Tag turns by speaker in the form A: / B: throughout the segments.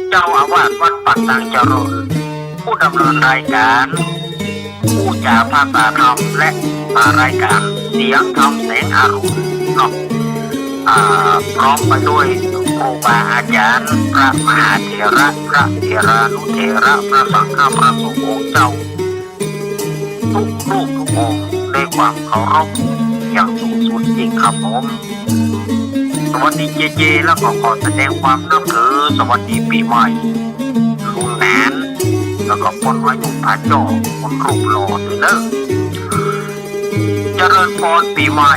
A: เจ้าอาวาสวัดปักตังเจริญผู้ดำเนินรายการผู้จ่าภาษาธรรมและรายการเสียงธรรมแสงอรุณเนาะพร้อมไปด้วยครูบาอาจารย์พระมหาเถระพระเถรานุเถระพระสังฆพระสงฆ์องค์เจ้าทุกรูปทุกองค์ด้วยความเคารพอย่างสูงสุดจริงครับผมสวัสดีเจแล้วก็ขอแสดงความนับถือสวัสดีปีใหม่ลุงแหนนแล้วก็คนอายุผ่านจอคนรูปหล่อด้วยเนอะเจริญพรปีใหม่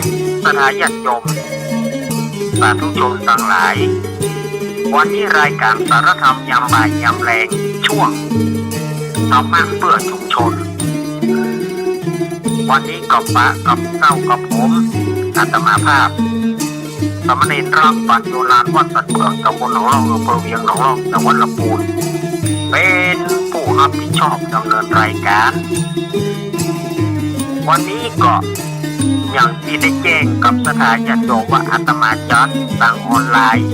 A: สถาญาติโยมสาธุชนทั้งหลายวันนี้รายการสารธรรมยามบ่ายยามแรงช่วงธรรมะเพื่อชุมชนวันนี้กับปะกับเต้ากับผมอาตมาภาพสามเณรรักปัญโยลานวัดสันเมืองตำบลหนองร่องอำเภอเวียงหนองร่องจังหวัดลำพูนเป็นผู้รับผิดชอบดำเนินรายการวันนี้ก็อย่างที่ได้แจ้งกับสถานญาติโยมว่าอาตมาจัดทางออนไลน์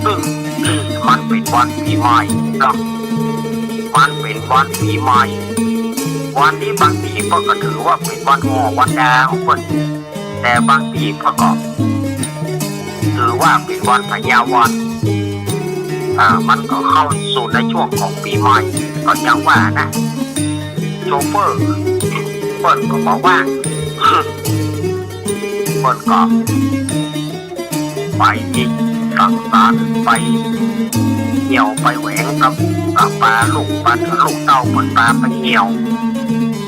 A: ซึ่งมันเป็นวันปีใหม่เนาะมันเป็นวันปีใหม่วันนี้บางทีพ่อก็ถือว่าเป็นวันห่อวันดาของคนแต่บางทีพ่อก็ถือว่าเป็นวันพญาวันมันก็เข้าสู่ในช่วงของปีใหม่ก็ยังว่านะโชเฟอร์เปิดก็บอกว่าเปิดก็ไปอีกสังสรรค์ไปเหี่ยวไปแหวงกับปลาลูกเต่าเหมือนปลาไปเหี่ยว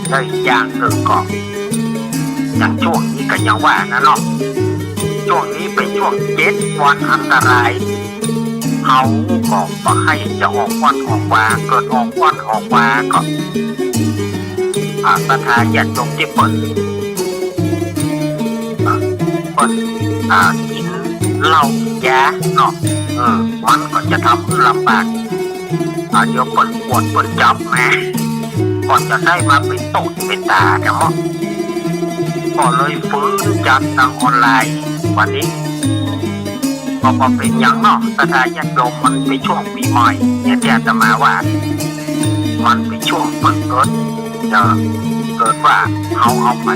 A: ได้อย่างหนึ่งก็อย่างช่วงนี้ก็ยังว่านะเนาะช่วงนี้เป็นช่วง7 วันอันตรายเขาก็บ่ให้จะออกวันออกวาเกิดออกวันออกวาก็สถานญาติโยมที่เปิดกินเหล้ายาเนาะมันก็จะทำให้ลำบากเดี๋ยวเปิดปวดเปิดจับแม่ก่อนจะได้มาเป็นตูดเป็นตาแต่ว่าก็เลยฟื้นจัดทางออนไลน์วันนี้ก็เป็นอย่างเนาะสถานญาติโยมมันเป็นช่วงปีใหม่เนี่ยที่อาตมาว่ามันเป็นช่วงเปิดเกิดว่าเอา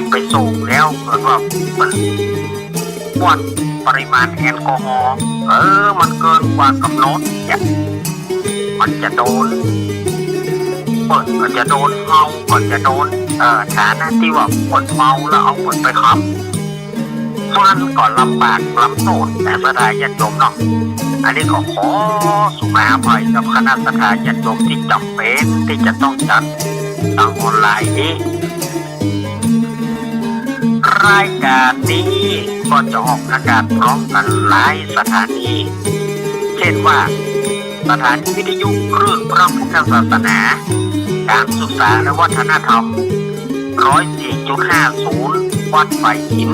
A: ไปส่งแล้วเกิดว่ามันวัดปริมาณแอลกอฮอล์มันเกินกว่ากำหนดเนี่ยมันจะโดนเปิดก็จะโดนเมาก็จะโดนฐานะที่ว่าคนเมาแล้วเอาคนไปขับมันก็ลำบากลำโทษแต่สถานญาติโยมเนาะอันนี้ก็ขอสุภาพภัยกับคณะสถานญาติโยมที่จำเป็นที่จะต้องจัดทางออนไลน์นี้รายการนี้ก็จะออกอากาศพร้อมกันหลายสถานีเช่นว่าสถานีวิทยุเรื่องพระพุทธศาสนาการศึกษาและวัฒนธรรม 104.50 วัดไผ่หิน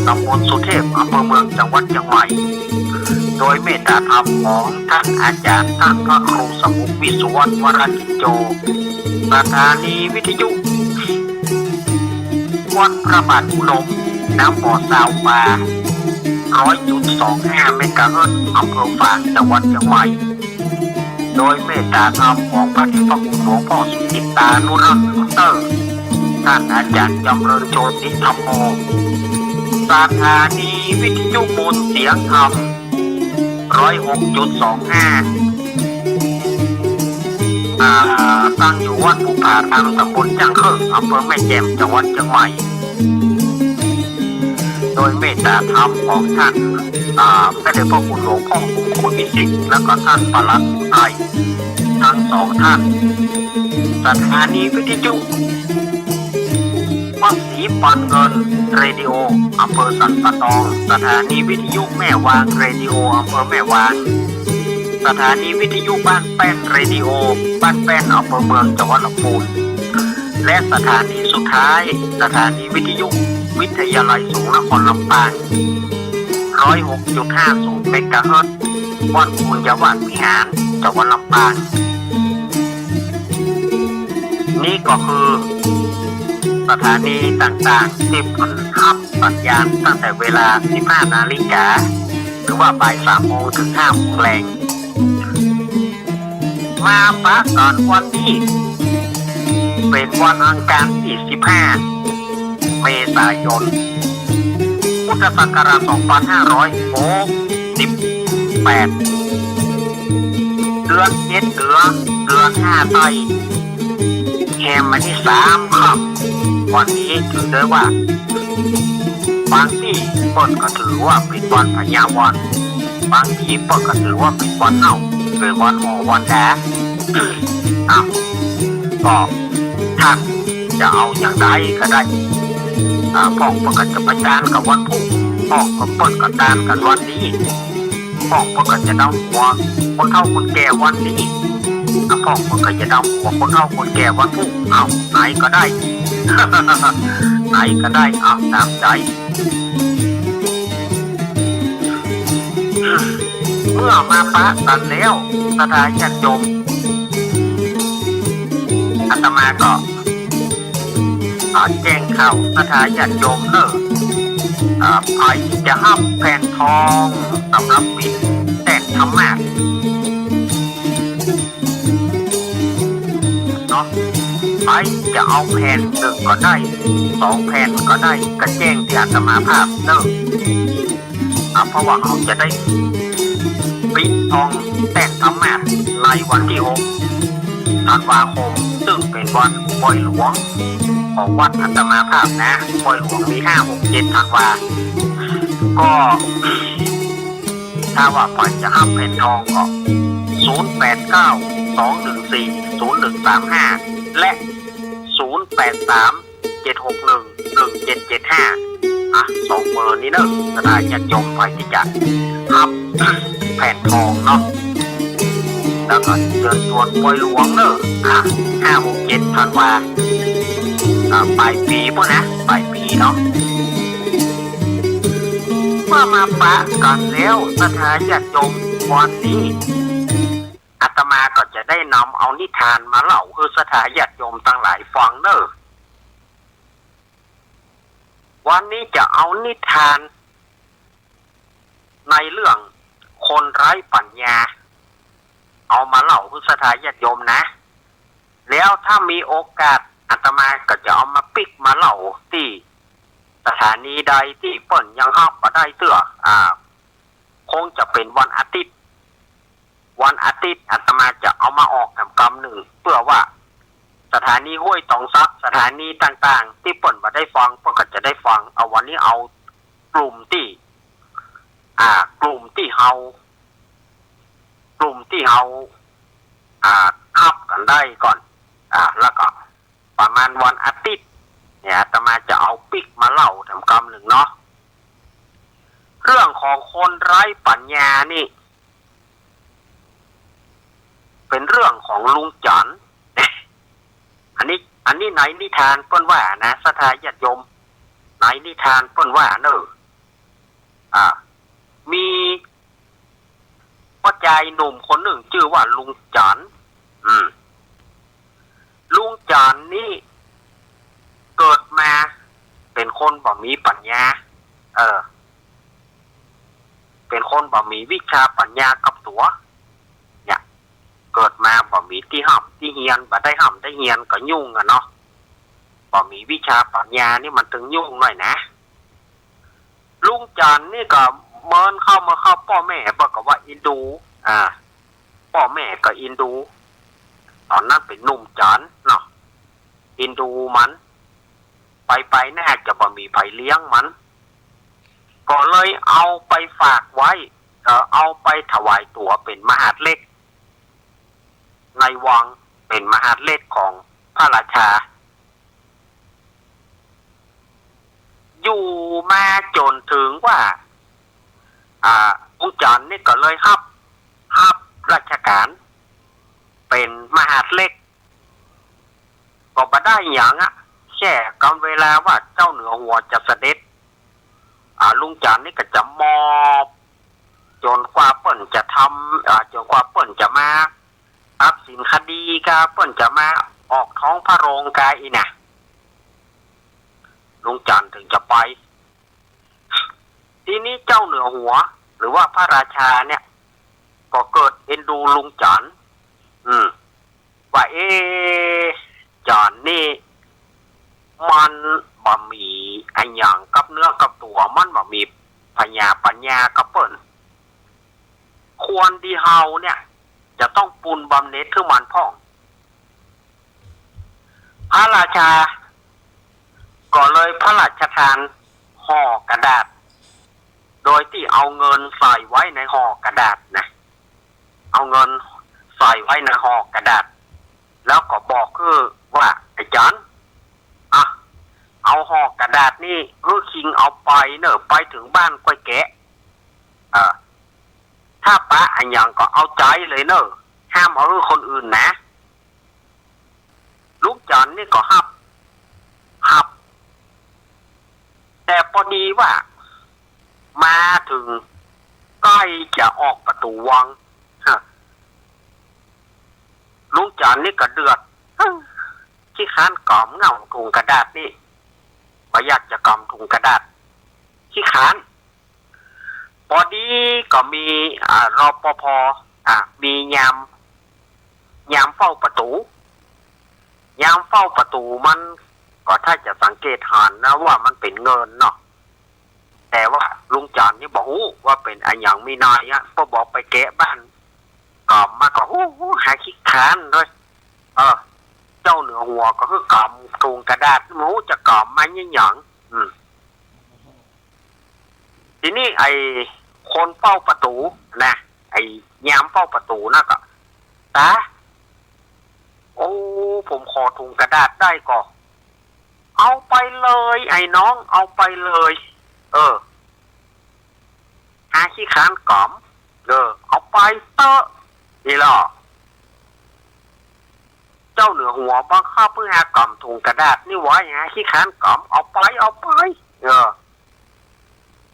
A: ตำบลสุเทพอำเภอเมืองจังหวัดเชียงใหม่โดยเมตตาธรรมของท่านอาจารย์ท่านพระครูสมุทรวิสุวรรณวรกิจโจสถานีวิทยุวัดพระบาทอุดมน้ำบ่อสาวปลา 100.25 เมกะเฮิรตซ์อำเภอฝางจังหวัดเชียงใหม่โดยเมตตาธรรมของพระเดชพระคุณหลวงพ่อสุจิตตานุรักษ์เตอร์ท่านอาจารย์จำเริญโชติธรรมโมสถานีวิทยุมนต์เสียงธรรม 106.25 ตั้งอยู่วัดภูผาทางตำบลจ้างเคิงอำเภอแม่แจ่มจังหวัดเชียงใหม่โดยเมตตาธรรมของท่านพระเดชพระคุณหลวงพ่อมงคลวิสิทธิ์และก็ท่านปลัดไทยทั้งสองท่านสถานีวิทยุวัดศรีปันเงินเรดิโออำเภอสันปะตองสถานีวิทยุแม่วางเรดิโออำเภอแม่วางสถานีวิทยุบ้านแป้นเรดิโอบ้านแป้นอำเภอเมืองจังหวัดลำพูนและสถานีสุดท้ายสถานีวิทยุวิทยาลัยสูงนครลำปาง 106.50 เมกะเฮิรตซ์วัดบุญญาวาสวิหารจังหวัดลำปางนี่ก็คือสถานีต่างๆที่ผลรับสัญญาณตั้งแต่เวลา 15 นาฬิกา รือว่าบ่าย3 โมงถึง5 โมงแรงมาปะกันวันนี้เป็นวันอังคารที่15 เมษายน พุทธศักราช 2568 เดือน7เหนือเดือน5ใต้แฮมมาที่3ครับวันนี้ถือได้ว่าบางที่เปิดก็ถือว่าเป็นวันพญาวันบางที่เปิดก็ถือว่าเป็นวันเน่าเป็นวันหอวันแดดก็ท่านจะเอาอย่างไรก็ได้พ่อประกาศจะประจานกับวันพุธพ่อก็เปิดกระดานกันวันนี้พ่อประกาศจะเดาหัวคนเฒ่าคนแก่วันนี้พ่อประกาศจะเดาหัวคนเฒ่าคนแก่วันพุธเอาไหนก็ได้ ไหนก็ได้เอาตามใจเมื่อมาปะกันแล้วสถานญาติโยมอาตมาก็แจ้งข่าวสถานญาติโยมเนอะใครจะห้ามแผ่นทองสำหรับปิดแต่งธรรมะเนาะใครจะเอาแผ่น1ก็ได้2 แผ่นก็ได้ก็แจ้งที่อาตมาภาพเนอะเพราะว่าเขาจะได้ปิดทองแต่งธรรมะในวันที่6 ธันวาคมซึ่งเป็นวันปล่อยหลวงของวัดอาตมาภาพนะปล่อยหลวงมี5 6 7 ธันวาก็ถ้าว่าปล่อยจะห้ามแผ่นทองก็089-214-0135และ083-761-17752 เบอร์นี้เนอะสถานญาติโยมไปที่จะห้ามแผ่นทองเนาะแล้วก็เชิญชวนปล่อยหลวงเนอะ5 6 7 ธันวาปลายปีพวกนะปลายปีเนาะเมื่อมาปะกันแล้วสถานญาติโยมวันนี้อาตมาก็จะได้นำเอานิทานมาเล่าคือสถานญาติโยมทั้งหลายฟังเนอะวันนี้จะเอานิทานในเรื่องคนไร้ปัญญาเอามาเล่าคือสถานญาติโยมนะแล้วถ้ามีโอกาสอาตมาก็จะเอามาปิกมาเล่าที่สถานีใดที่เปิ้นยังห้ามมาได้เตื้อคงจะเป็นวันอาทิตย์อาตมาจะเอามาออกกำหนึ่งเพื่อว่าสถานีห้วยตองซักสถานีต่างๆที่เปิ้นมาได้ฟังเปิ้นก็จะได้ฟังเอาวันนี้เอากลุ่มที่เฮาขับกันได้ก่อนแล้วก็ประมาณวันอาทิตย์เนี่ยอาตมาจะเอาปิกมาเล่ากำหนึ่งเนาะเรื่องของคนไร้ปัญญานี่เป็นเรื่องของลุงจันอันนี้ไหนนิทานเปิ้นว่านะสถานญาติโยมไหนนิทานเปิ้นว่าเนอะมีพ่อใจหนุ่มคนหนึ่งชื่อว่าลุงจันลุงจันนี่เกิดมาเป็นคนบ่มีปัญญาเป็นคนบ่มีวิชาปัญญากับตัวเนี่ยเกิดมาบ่มีที่ห้ำที่เฮียนบ่ได้ห้ำได้เฮียนก็ยุ่งอะเนาะบ่มีวิชาปัญญานี่มันถึงยุ่งหน่อยนะลุงจันนี่ก็เมินเข้าพ่อแม่บอกว่าอินดูพ่อแม่ก็อินดูตอนนั้นเป็นหนุ่มจันเนาะอินดูมันไปน่าจะบ่มีไผเลี้ยงมันก็เลยเอาไปฝากไว้เอาไปถวายตัวเป็นมหาดเล็กในวังเป็นมหาดเล็กของพระราชาอยู่มาจนถึงว่าลุงจันนี่ก็เลยรับราชการเป็นมหาดเล็กก็บ่ได้อย่างแค่กำเวลาว่าเจ้าเหนือหัวจะเสด็จลุงจันนี่ก็จะมอบจนกว่าเปิ้นจะทำจนกว่าเปิ้นจะมาตัดสินคดีกาเปิ้นจะมาออกท้องพระโรงกาอีน่ะลุงจันถึงจะไปทีนี้เจ้าเหนือหัว หรือว่าพระราชาเนี่ยก็เกิดเอ็นดูลุงจันทร์ว่าจันนี่มันบ่มีอันอย่างกับเนื้อกับตัวมันบ่มีปัญญากับเปิ้นควรดีเฮาเนี่ยจะต้องปูนบำเหน็จขึ้นมันพ่องพระราชาก็เลยพระราชทานห่อกระดาษโดยที่เอาเงินใส่ไว้ในห่อกระดาษนะเอาเงินใส่ไว้ในห่อกระดาษแล้วก็บอกคือว่าไอ้จันเอาห่อกระดาษนี่คิงเอาไปเนอะไปถึงบ้านก้อยแกะถ้าปะอันยังก็เอาใจเลยเนอะห้ามเอาคนอื่นนะลูกจันนี่ก็หับแต่พอดีว่ามาถึงใกล้จะออกประตูวังลุงจันนี่ก็เดือดที่ค้านกล่อมเงาถุงกระดาษนี่ก็อยากจะกล่อมถุงกระดาษที่ค้านพอดีก็มีรปภมียามเฝ้าประตูมันก็ถ้าจะสังเกตเห็นนะว่ามันเป็นเงินเนาะแต่ว่าลุงจันนี่บอกว่าเป็นอันอย่างมีนายก็บอกไปแกะบ้านกล่อมมาก็หาขี้ค้านด้วยเจ้าเหนือหัวก็คือกล่อมถุงกระดาษหมูจะกล่อมมาอย่างอย่างทีนี้ไอ้คนเฝ้าประตูนะไอ้ยามเฝ้าประตูนะก็ตาผมขอถุงกระดาษได้ก่อเอาไปเลยไอ้น้องเอาไปเลยหาขี้ค้านกล่อมเอาไปเตอะนี่หรอเจ้าเหนือหัวบังคับเพื่อหากล่อมถุงกระดาษนี่ไว้หาขี้ค้านกล่อมเอาไป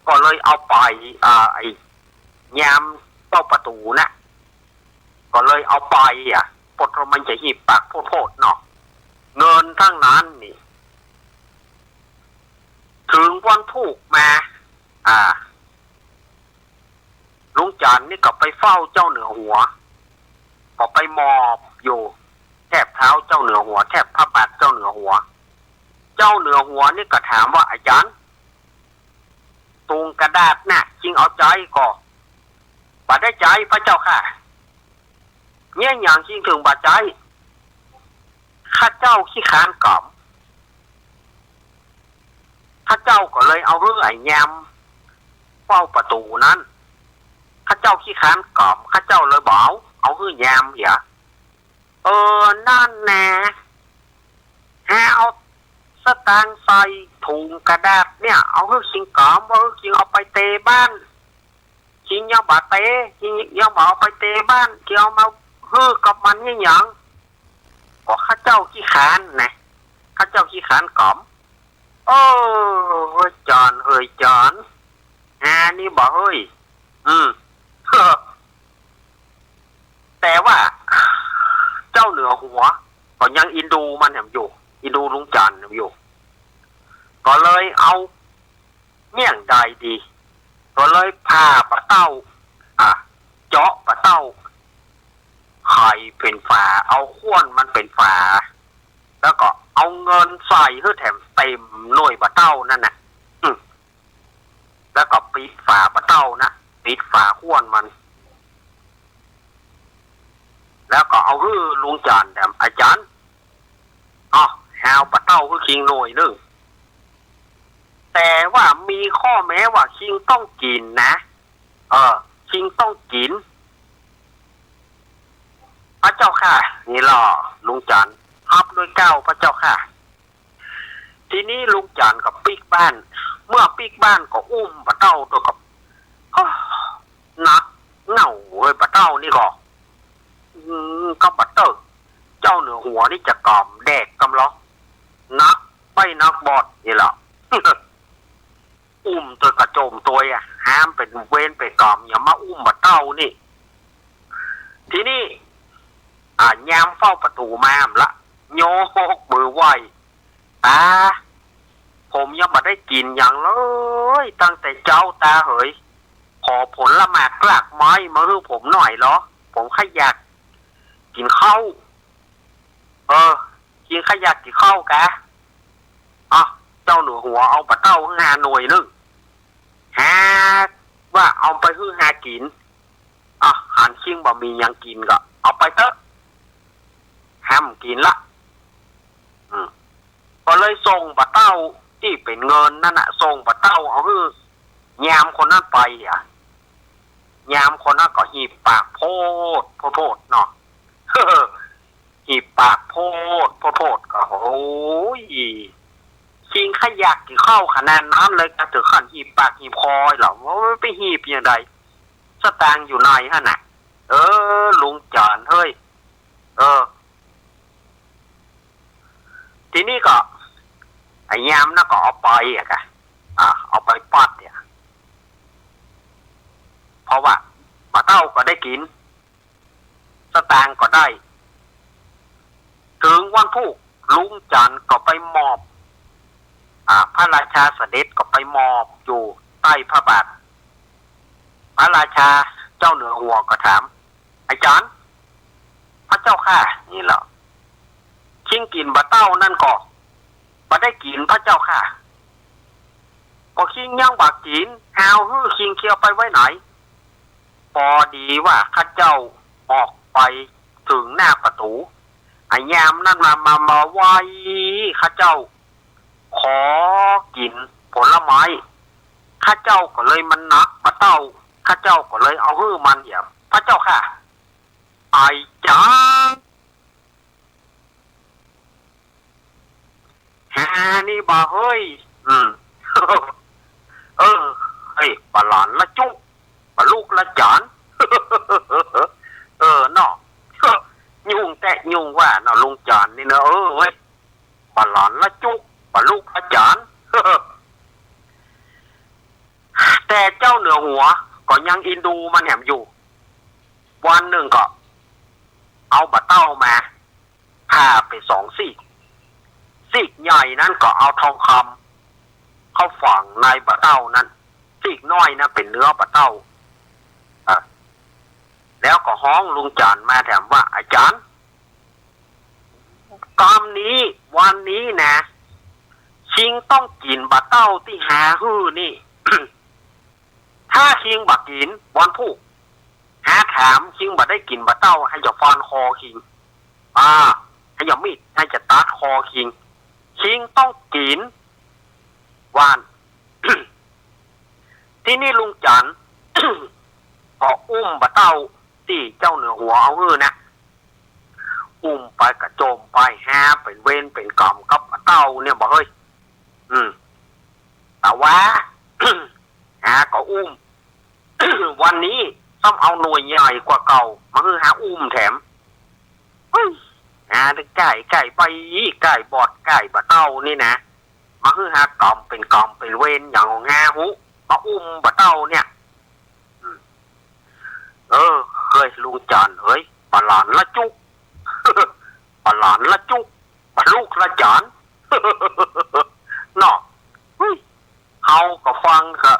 A: ก็เลยเอาไปไอ้ยามเฝ้าประตูนะก็เลยเอาไปปดมันจะหีบปากโพดเนาะเงินทั้งนั้นนี่ถึงวันถูกมาลุงจันนี่ก็ไปเฝ้าเจ้าเหนือหัวก็ไปมอบอยู่แทบเท้าเจ้าเหนือหัวแทบพระบาทเจ้าเหนือหัวนี่ก็ถามว่าอาจารย์ตุงกระดาษน่ะจริงเอาใจก่อบัดได้ใจพระเจ้าค่ะเนี่ยอย่างจริงถึงบัดใจข้าเจ้าขี้ค้านกล่อมข้าเจ้าก็เลยเอาเรื่องไอ้แยมเฝ้าประตูนั้นข้าเจ้าขี้ค้านกล่อมข้าเจ้าเลยบอกเอาเรื่องแยมเหรอนั่นแน่เอาสตางค์ใส่ถุงกระดาษเนี่ยเอาเรื่องชิงกล่อมว่าชิงเอาไปเตะบ้านชิงยาบาเตะชิงยาบาเอาไปเตะบ้านชิงเอามากับมันอย่างก็ข้าเจ้าขี้ค้านนะข้าเจ้าขี้ค้านกล่อมจอนนี่บอกเฮ้ยแต่ว่าเจ้าเหนือหัวก็ยังอินดูมันอยู่อินดูลุงจันอยู่ก็เลยเอาเมี่ยงใดดีก็เลยพาปะเต้าเจาะปะเต้าไข่เป็นฝาเอาข้วนมันเป็นฝาแล้วก็เอาเงินใส่เพื่อแถมเต็มหน่วยปะเต้านั่นนะแล้วก็ปิดฝาปะเต้านะปิดฝาข้วนมันแล้วก็เอาฮื้อลุงจันแถมอาจารย์แฮวปะเต้าคือคิงหน่วยนึงแต่ว่ามีข้อแม้ว่าคิงต้องกินนะคิงต้องกินพระเจ้าค่ะนี่ล่อลุงจันอัพด้วยเก้าพระเจ้าค่ะทีนี้ลุงจันกับปีกบ้านเมื่อปีกบ้านก็อุ้มปะเต้าตัวกับนักเหงาเลยปะเต้านี่ก็ก็ปะเต้าเจ้าเหนือหัวนี่จะกล่อมแดกกำล้อนักไปนักบอดนี่แหละอุ้มตัวกระโจมตัวห้ามเป็นเว้นไปกล่อมอย่ามาอุ้มปะเต้านี่ทีนี้ยามเฝ้าประตูมามละโยกมือไหวผมยังไม่ได้กินอย่างเลยตั้งแต่เจ้าตาเหย ขอผลละหมากกลากไม้มาให้ผมหน่อยเหรอผมแค่อยากกินข้าวกินแค่อยากกินข้าวกะอ่ะเจ้าหนูหัวเอาปลาเต้าหาหน่วยนึงฮะว่าเอาไปให้หากินอ่ะหันชิงบ่มียังกินก็เอาไปเถอะห้ามกินละก็เลยส่งปลาเต้าที่เป็นเงินนั่นน่ะส่งปลาเต้าเอาให้ยามคนนั้นไปยามคนนั้นก็หีบปากโพดเนาะหีบปากโพดก็โอ้ยชิงขยักกี่เข้าขนาดนั้นเลยก็ถึงขั้นหีบปากหีบคอยหรอว่าไปหีบอย่างไรสตางค์อยู่ในฮะน่ะลุงจานเฮ้ยทีนี้ก็ไอ้ยามน่ะก็เอาไปเอาไปปัดเนี่ยเพราะว่าปลาเต้าก็ได้กินสตางค์ก็ได้ถึงวันพุธลุงจันก็ไปมอบพระราชาเสด็จก็ไปมอบอยู่ใต้พระบาทพระราชาเจ้าเหนือหัวก็ถามอาจารย์พระเจ้าค่ะนี่เหรอชิงกินปลาเต้านั่นก็บ่ได้กินพระเจ้าค่ะก็ชิงย่างบักกินหาวชิงเคียวไปไว้ไหนพอดีว่าข้าเจ้าออกไปถึงหน้าประตูไอ้ยามนั่นมาไว้ข้าเจ้าขอกินผลไม้ข้าเจ้าก็เลยมันนักปลาเต้าข้าเจ้าก็เลยเอามันพระเจ้าค่ะไอ้จ้านี่บ่เฮ้ยเฮ้ยปลาหลานละจุกปลาลูกละจานเนาะยุ่งแต่ยุ่งว่าเนาะลุงจานนี่เนาะเว้ยปลาหลานละจุกปลาลูกละจานแต่เจ้าเหนือหัวก็ยังอินดูมันแหมอยู่วันหนึ่งก็เอาปลาเต้ามาพาไป2 ซีกใหญ่นั้นก็เอาทองคำเข้าฝังในปลาเต้านั้นซีกน้อยนะเป็นเนื้อปลาเต้าแล้วก็ห้องลุงจานมาถามว่าอาจารย์กรรมนี้วันนี้นะชิงต้องกินปลาเต้าที่หานี่ ถ้าชิงบักกินวันพุธหาถามชิงบัได้กินปลาเต้าให้จะฟันคอชิงให้จะมีดให้จะตัดคอชิงต้องกินวาน ที่นี่ลุงจัน ก็อุ้มปลาเต้าที่เจ้าเหนือหัวเอานะอุ้มไปกระโจมไปแฮเป็นเวรเป็นกรรมกับปลาเต้าเนี่ยบอกเฮ้ยแต่ว่า ก็อุ้ม วันนี้ต้องเอาหน่วยใหญ่กว่าเก่ามาอุ้มแถมไก่ไปไก่บอดไก่ปลาเต้านี่นะมากรรมเป็นเวรอย่างมาอุ้มปลาเต้าเนี่ยเฮ้ยลุงจานเฮ้ยปลาหลานละจุก ปลาหลานละจุกปลาลูกละจาน เนาะเฮาก็ฟังก็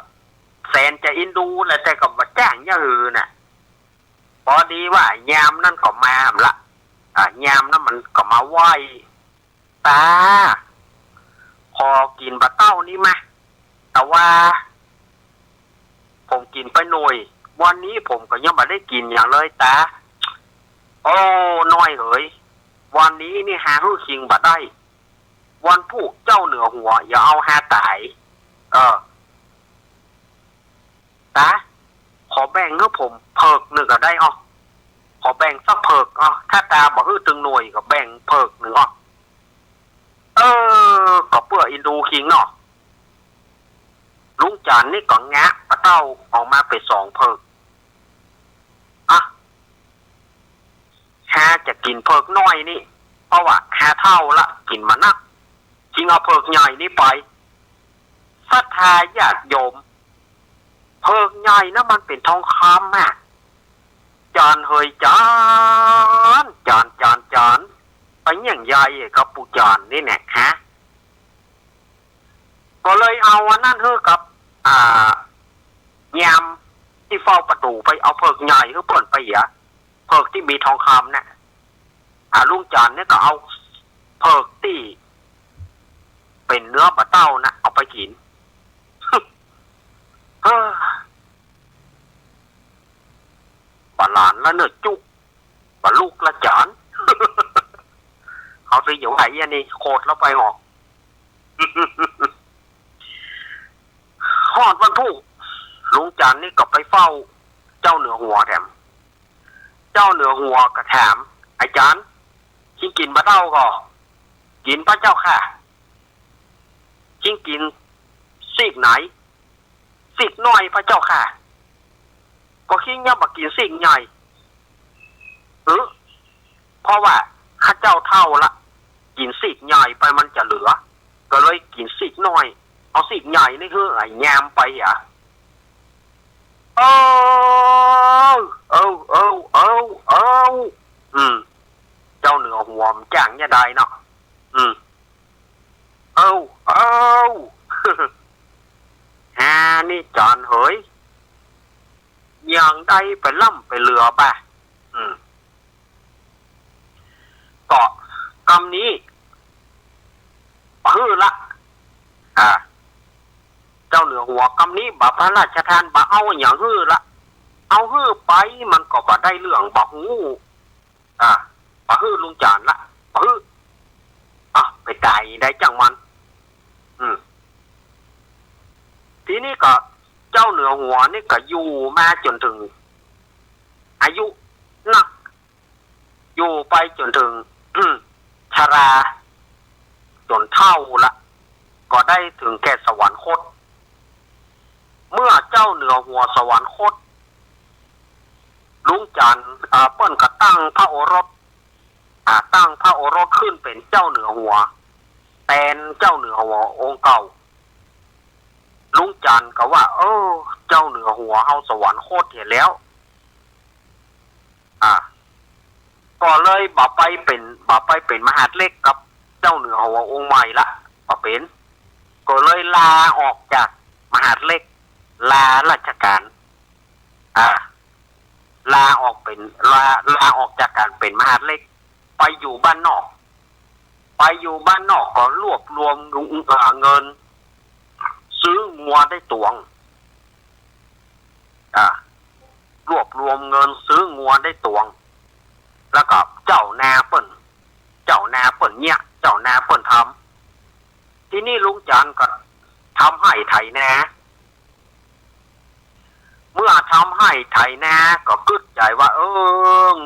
A: แสนจะอินดูแหละแต่ก็บ่จ้างอย่างอื่นน่ะพอดีว่ายามนั่นก็มาละยามนั้นมันก็มาไหว้ตาพอกินปลาเต้านี่มาแต่ว่าผมกินไปหน่อยวันนี้ผมก็ยังไม่ได้กินอย่างเลยตาโอ้น้อยเอ๋ยวันนี้นี่หาชิงบ่ได้วันพุธเจ้าเหนือหัวอย่าเอาหาตายตาขอแบ่งให้ผมเพิกหนึ่งก็ได้ขอแบ่งสักเพิกถ้าตาบอกตึงหน่วยก็แบ่งเพิกหนึ่งก็เพื่ออินดูคิงเนาะลุงจานนี่ก็งะปลาเต้าออกมาไป2 เพิกจะกินเพิกน้อยนี่เพราะว่าเท่าละกินมานักจริงเอาเพิกใหญ่นี่ไปศรัทธาญาติโยมเพิกใหญ่นะมันเป็นทองคำจานเฮยจานไปอย่างใหญ่กับปูจานนี่แน่ก็เลยเอาอันนั้นกับย ที่เฝ้าประตูไปเอาเพิกใหญ่ก็เปิดไปอ่ะเพิกที่มีทองคำเนี่ยลุงจันเนี่ยก็เอาเพิกที่เป็นเนื้อปลาเต้านะเอาไปกินปลาหลานละเนื้อจุกปลาลูกละจานเขาซื้ออยู่ไหนอันนี้โคตรแล้วไปหอกฮอดวันพุธลุงจันนี่ก็ไปเฝ้าเจ้าเหนือหัวแถมเจ้าเหนือหัวก็แถมไอ้จันชิงกินปลาเต้าก็กินพระเจ้าค่ะชิงกินซีกไหนซีกน้อยพระเจ้าค่ะก็คิดเนี่ยมากินซีกใหญ่เพราะว่าข้าเจ้าเท่าละกินซีกใหญ่ไปมันจะเหลือก็เลยกินซีกน้อยเอาซีกใหญ่นี่คือไอ้แยมไปอ่ะเจ้าเหนือหัวมจ้างเนี่ยได้เนาะฮานี่จอนเฮ้ยอย่างใดไปล่ำไปเรือป่ะก็กำนี้ปื้อละเจ้าเหนือหัวกำนี้บาพระราชทานบาเอาอย่างฮื้อละเอาฮื้อไปมันก็บาได้เรื่องบาหูบาฮื้อลุงจานละบาฮื้อไปตายได้จังมันทีนี้ก็เจ้าเหนือหัวนี่ก็อยู่มาจนถึงอายุนักอยู่ไปจนถึงชราจนเท่าละก็ได้ถึงแก่สวรรคตเมื่อเจ้าเหนือหัวสวรรคตลุงจันเปิ้นก็ตั้งพระโอรสตั้งพระโอรสขึ้นเป็นเจ้าเหนือหัวแทนเจ้าเหนือหัวองค์เก่าลุงจันก็ว่าเจ้าเหนือหัวเฮาสวรรคตเห็นแล้วก็เลยบ่ไปเป็นมหาดเล็กกับเจ้าเหนือหัวองค์ใหม่ละบ่เป็นก็เลยลาออกจากมหาดเล็กลาราชการลาออกจากการเป็นมหาดเล็กไปอยู่บ้านนอกก็รวบรวมเงินซื้องัวได้ตวงรวบรวมเงินซื้องัวได้ตวงแล้วก็เจ้านาเปิ้นเนี่ยเจ้านาเปิ้นทำที่นี่ลุงจันก็ทำให้ไถนาเมื่อทำให้ไถนาก็คิดใจว่า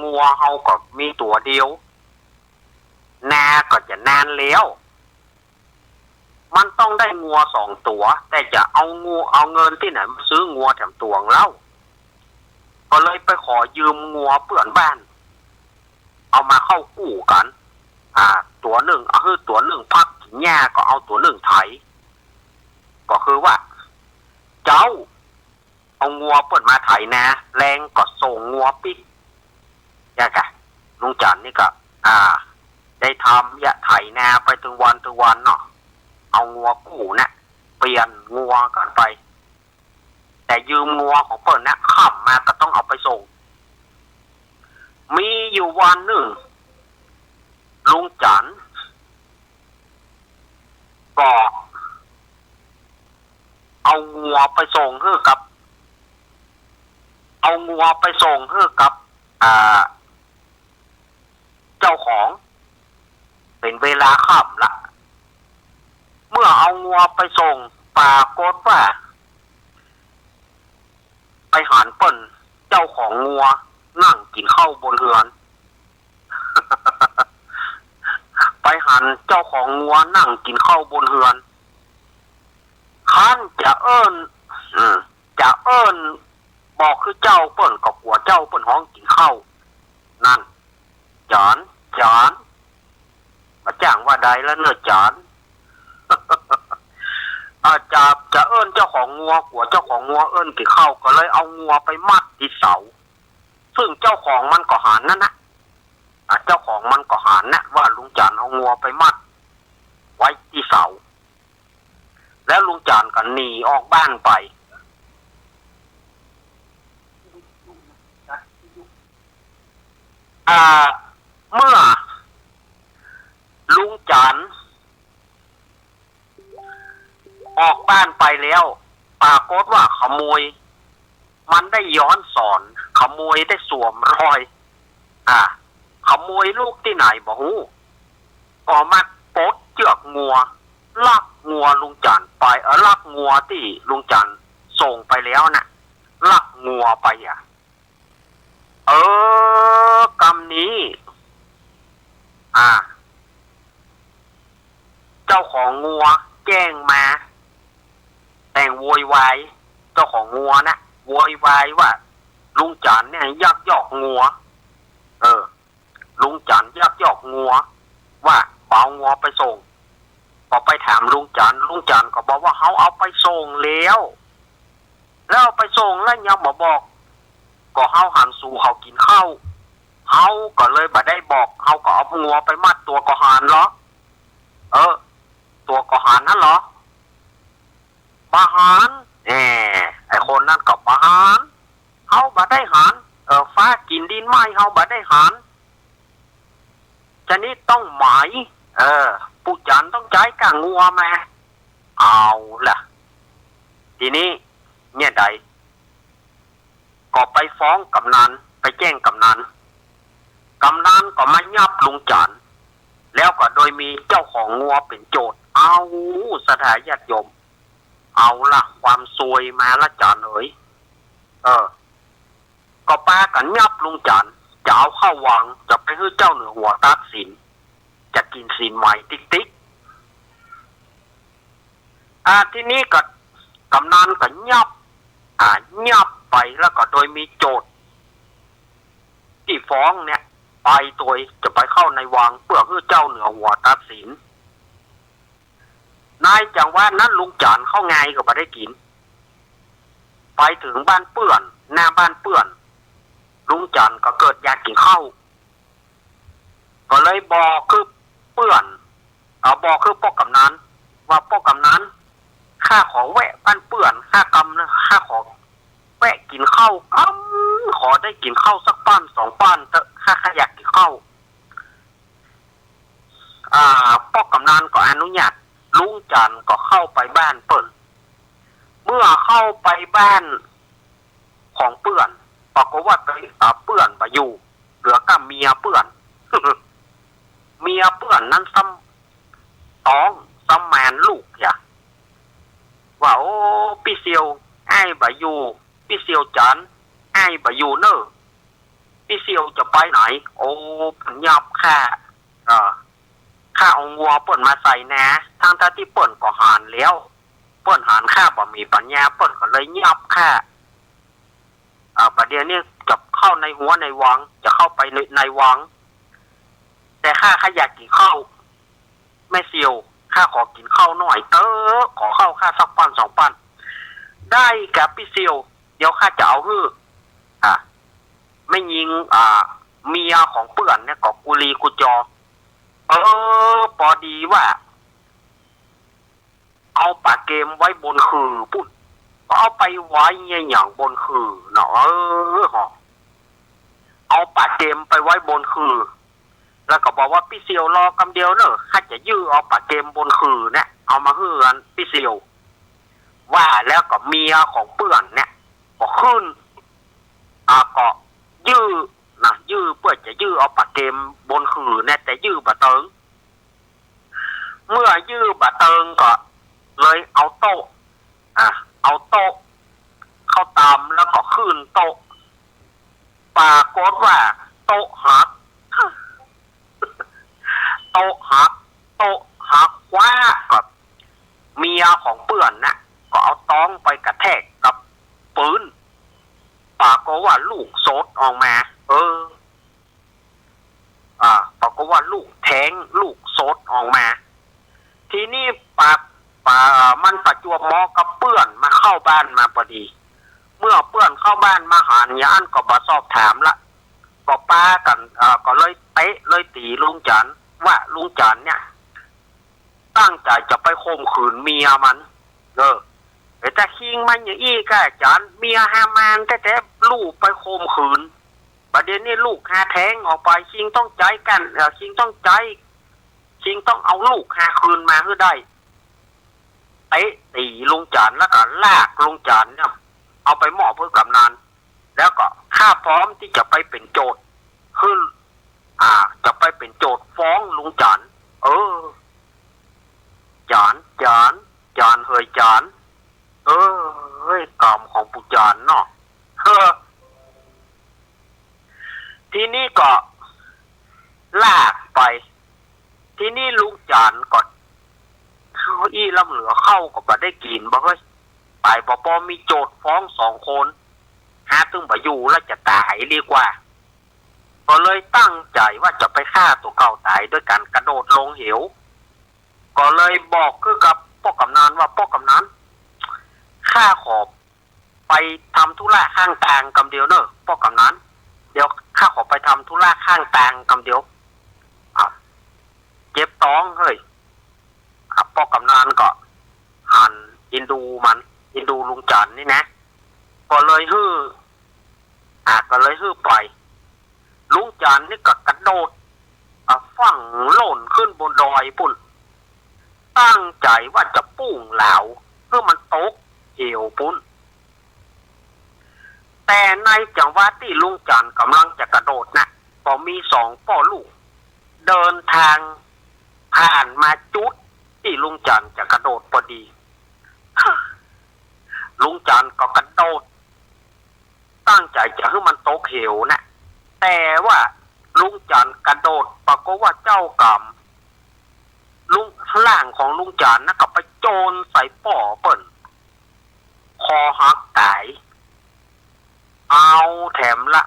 A: งัวเฮาก็มีตัวเดียวนาก็จะนานแล้วมันต้องได้งัว2 ตัวแต่จะเอาเงินที่ไหนมาซื้องัวแถมตวงเล่าก็เลยไปขอยืมงัวเปื่อนบ้านเอามาเข้ากู้กันตัวหนึ่งตัวหนึ่งพักแง่ก็เอาตัวหนึ่งไถก็คือว่าเจ้าเอางัวเปิดมาไถนะแรงก็ส่งงัวปิ๊กเนี่ยค่ะลุงจันนี่ก็ได้ทำไถนาไปถึงวันเนาะเอางัวกู้เนี่ยเปลี่ยนงัวกันไปแต่ยืมงัวของเปิดเนี่ยขับมาก็ต้องเอาไปส่งมีอยู่วันหนึ่งลุงจันก็เอางัวไปส่งให้กับเจ้าของเป็นเวลาค่ำละเมื่อเอางัวไปส่งปรากฏว่าไปหันเปิ้นเจ้าของงัวนั่งกินข้าวบนเรือน ไปหันเจ้าของงัวนั่งกินข้าวบนเรือนคันจะเอิ้นบอกคือเจ้าเปิ้นกับหัวเจ้าเปิ้นห้องกินข้าวนั่นจานมาจ้างว่าใดแล้วเนื้อจาน จะเอิ้นเจ้าของงัวหัวเจ้าของงัวเอิ้นกินข้าวก็เลยเอางัวไปมัดที่เสาซึ่งเจ้าของมันก็หันนั่นนะเจ้าของมันก็หันนะว่าลุงจันเอางัวไปมัดไว้ที่เสาแล้วลุงจันก็หนีออกบ้านไป อ่าเมื่อลุงจันออกบ้านไปแล้วปรากฏว่าขโมยมันได้ย้อนสอนขโมยได้สวมรอยขโมยลูกที่ไหนบอกฮู้ก็มาปลดเชือกงัวลักงัวลุงจันไปลักงัวที่ลุงจันส่งไปแล้วน่ะลักงัวไปกรรมนี้เจ้าของงัวแจ้งมาแต่งโวยวายเจ้าของงัวนะโวยวายว่าลุงจันเนี่ยยักยอกงัวลุงจันยักยอกงัวว่าเอางัวไปส่งพอไปถามลุงจันก็บอกว่าเขาเอาไปส่งแล้วเอาไปส่งแล้วยังบอกก็เขาหันสู่เขากินข้าวเขาก็เลยบ่ได้บอกเขาก็เอางัวไปมัดตัวกหารเหรอตัวกหารนั่นเหรอปหารไอคนนั้นก็ปหารเขาบ่ได้หารฟ้ากินดินไม้เขาบ่ได้หารฉะนี้ต้องหมายผู้จันต้องใจกางงัวมาเอาล่ะทีนี้เนี่ยใดก็ไปฟ้องกำนันไปแจ้งกำนันก็มายับลุงจันแล้วก็โดยมีเจ้าของงัวเป็นโจทย์เอาสถาญาติโยมเอาละความซวยมาละจันเอ๋ยก็ป้ากันยับลุงจันจะเอาเข้าวังจะไปให้เจ้าเหนือหัวตัดสินจะกินสินใหม่ติ๊กที่นี้ก็กำนันก็ยับไปแล้วก็โดยมีโจทย์ที่ฟ้องเนี่ยไปตัวจะไปเข้าในวังเพื่อให้เจ้าเหนือหัวตัดสินนายจังว่านั้นลุงจันเข้าไงก็ไม่ได้กินไปถึงบ้านเปื่อนหน้าบ้านเปื่อนลุงจันก็เกิดอยากกินข้าวก็เลยบอกคือเปื่อนบอกคือป้อกำนันว่าป้อกำนันข้าขอแวะบ้านเปื่อนข้าขอแวะกินข้าวขอได้กินข้าวสักป้านสองป้านเถอะข้าอยากกินข้าวป้อกำนันก็อนุญาตลุงจันก็เข้าไปบ้านเปื่อนเมื่อเข้าไปบ้านของเปื่อนปรากฏว่าเปื่อนไปอยู่เหลือกับเมียเปื่อน เมียเปื่อนนั้นซ้ำแมนลูกว่าโอ้พี่เซียวไอ้บาอยู่พี่เซียวจันไอ้บาอยู่เนอะพี่เซียวจะไปไหนโอ้ปัญญาค่าเอางัวเปิ่นมาใส่นะทางที่เปิ่นก็หารแล้วเปิ่นหารค่าบ่มีปัญญาเปิ่นก็เลยยับค่าประเดี๋ยวนี้จะเข้าในหัวในวังจะเข้าไปในวังแต่ข้าอยากกินข้าวแม่เซียวข้าขอกินข้าวหน่อยขอข้าวข้าสักปั้นสองปั้นได้กับพี่เซียวเดี๋ยวข้าจะเอาไม่ยิงเมียของเปื่อนเนี่ยก็กุลีกุจอพอดีว่าเอาปากเกมไว้บนคือปุ๊บเอาไปไว้อย่างบนคือเนาะเอาปากเกมไปไว้บนคือแล้วก็บอกว่าพี่เซียวรอกำเดียวเนอะข้าจะยื้อเอาปากเกมบนคือเนี่ยเอามาเฮือนพี่เซียวว่าแล้วก็เมียของเปื่อนเนี่ยก็ขึ้นก็ยื้อเพื่อจะยื้อเอาปากเกมบนคือเนี่ยแต่ยื้อบะเติงเมื่อยื้อบะเติงก็เลยเอาโต๊ะเข้าตามแล้วก็ขึ้นโต๊ะปรากฏว่าโต๊ะหักคว้ากับเมียของเปื่อนนะก็เอาต้องไปกระแทกกับปืนปรากฏว่าลูกโซดออกมาปรากฏว่าลูกแทงลูกโซดออกมาทีนี้มันประจวบเหมาะกับเปื่อนมาเข้าบ้านมาพอดีเมื่อเปื่อนเข้าบ้านมาหาญาณก็มาสอบถามละก็ป้ากันก็เลยเตะเลยตีลุงจันว่าลุงจันเนี่ยตั้งใจจะไปข่มขืนเมียมันแต่คิงมันอย่างอี้ก็จันเมียแฮมแมนแต่ลูกไปข่มขืน ประเด็นนี้ลูกหาแทงออกไปชิงต้องใจกันชิงต้องใจชิงต้องเอาลูกหาคืนมาให้ได้เตะตีลุงจันแล้วก็ลากลุงจันเนี่ยเอาไปมอบเพื่อกำนันแล้วก็ข้าพร้อมที่จะไปเป็นโจทย์คือจะไปเป็นโจทย์ฟ้องลุงจันจานเฮยจานเฮ้ยกรรมของปู่จานเนาะทีนี้ก็ลากไปทีนี้ลุงจานก่อนเขาอี้ลำเหลือเข้าก็บ่ได้กินบ่เฮ้ยไปปอมีโจทย์ฟ้อง2 คนหาตึงบ่อยู่แล้วจะตายดีกว่าก็เลยตั้งใจว่าจะไปฆ่าตัวเก่าตายด้วยการกระโดดลงเหวก็เลยบอกคือกับพ่อกำนันว่าพ่อกำนันข้าขอไปทำธุระข้างทางกำเดียวเนอะพ่อกำนันเดี๋ยวข้าขอไปทำธุระข้างทางกำเดียวเจ็บท้องเฮ้ยพ่อกำนันก็หันอินดูลุงจันนี่นะก็เลยฮื้อไปลุงจันนี่ก็กระโดดฝั่งหล่นขึ้นบนดอยปุ่นตั้งใจว่าจะปุ้งเหลาเพื่อมันตกเหวปุ่นแต่ในจังหวะที่ลุงจันกำลังจะกระโดดนะก็มี2 พ่อลูกเดินทางผ่านมาจุดที่ลุงจันจะกระโดดพอดีลุงจันก็กระโดดตั้งใจจะให้มันตกเหวนะแต่ว่าลุงจันกระโดดปรากฏว่าเจ้ากรรมลุงล่างของลุงจันนะก็ไปโจรใส่ป่อเปิ่นคอหักตายเอาแถมละ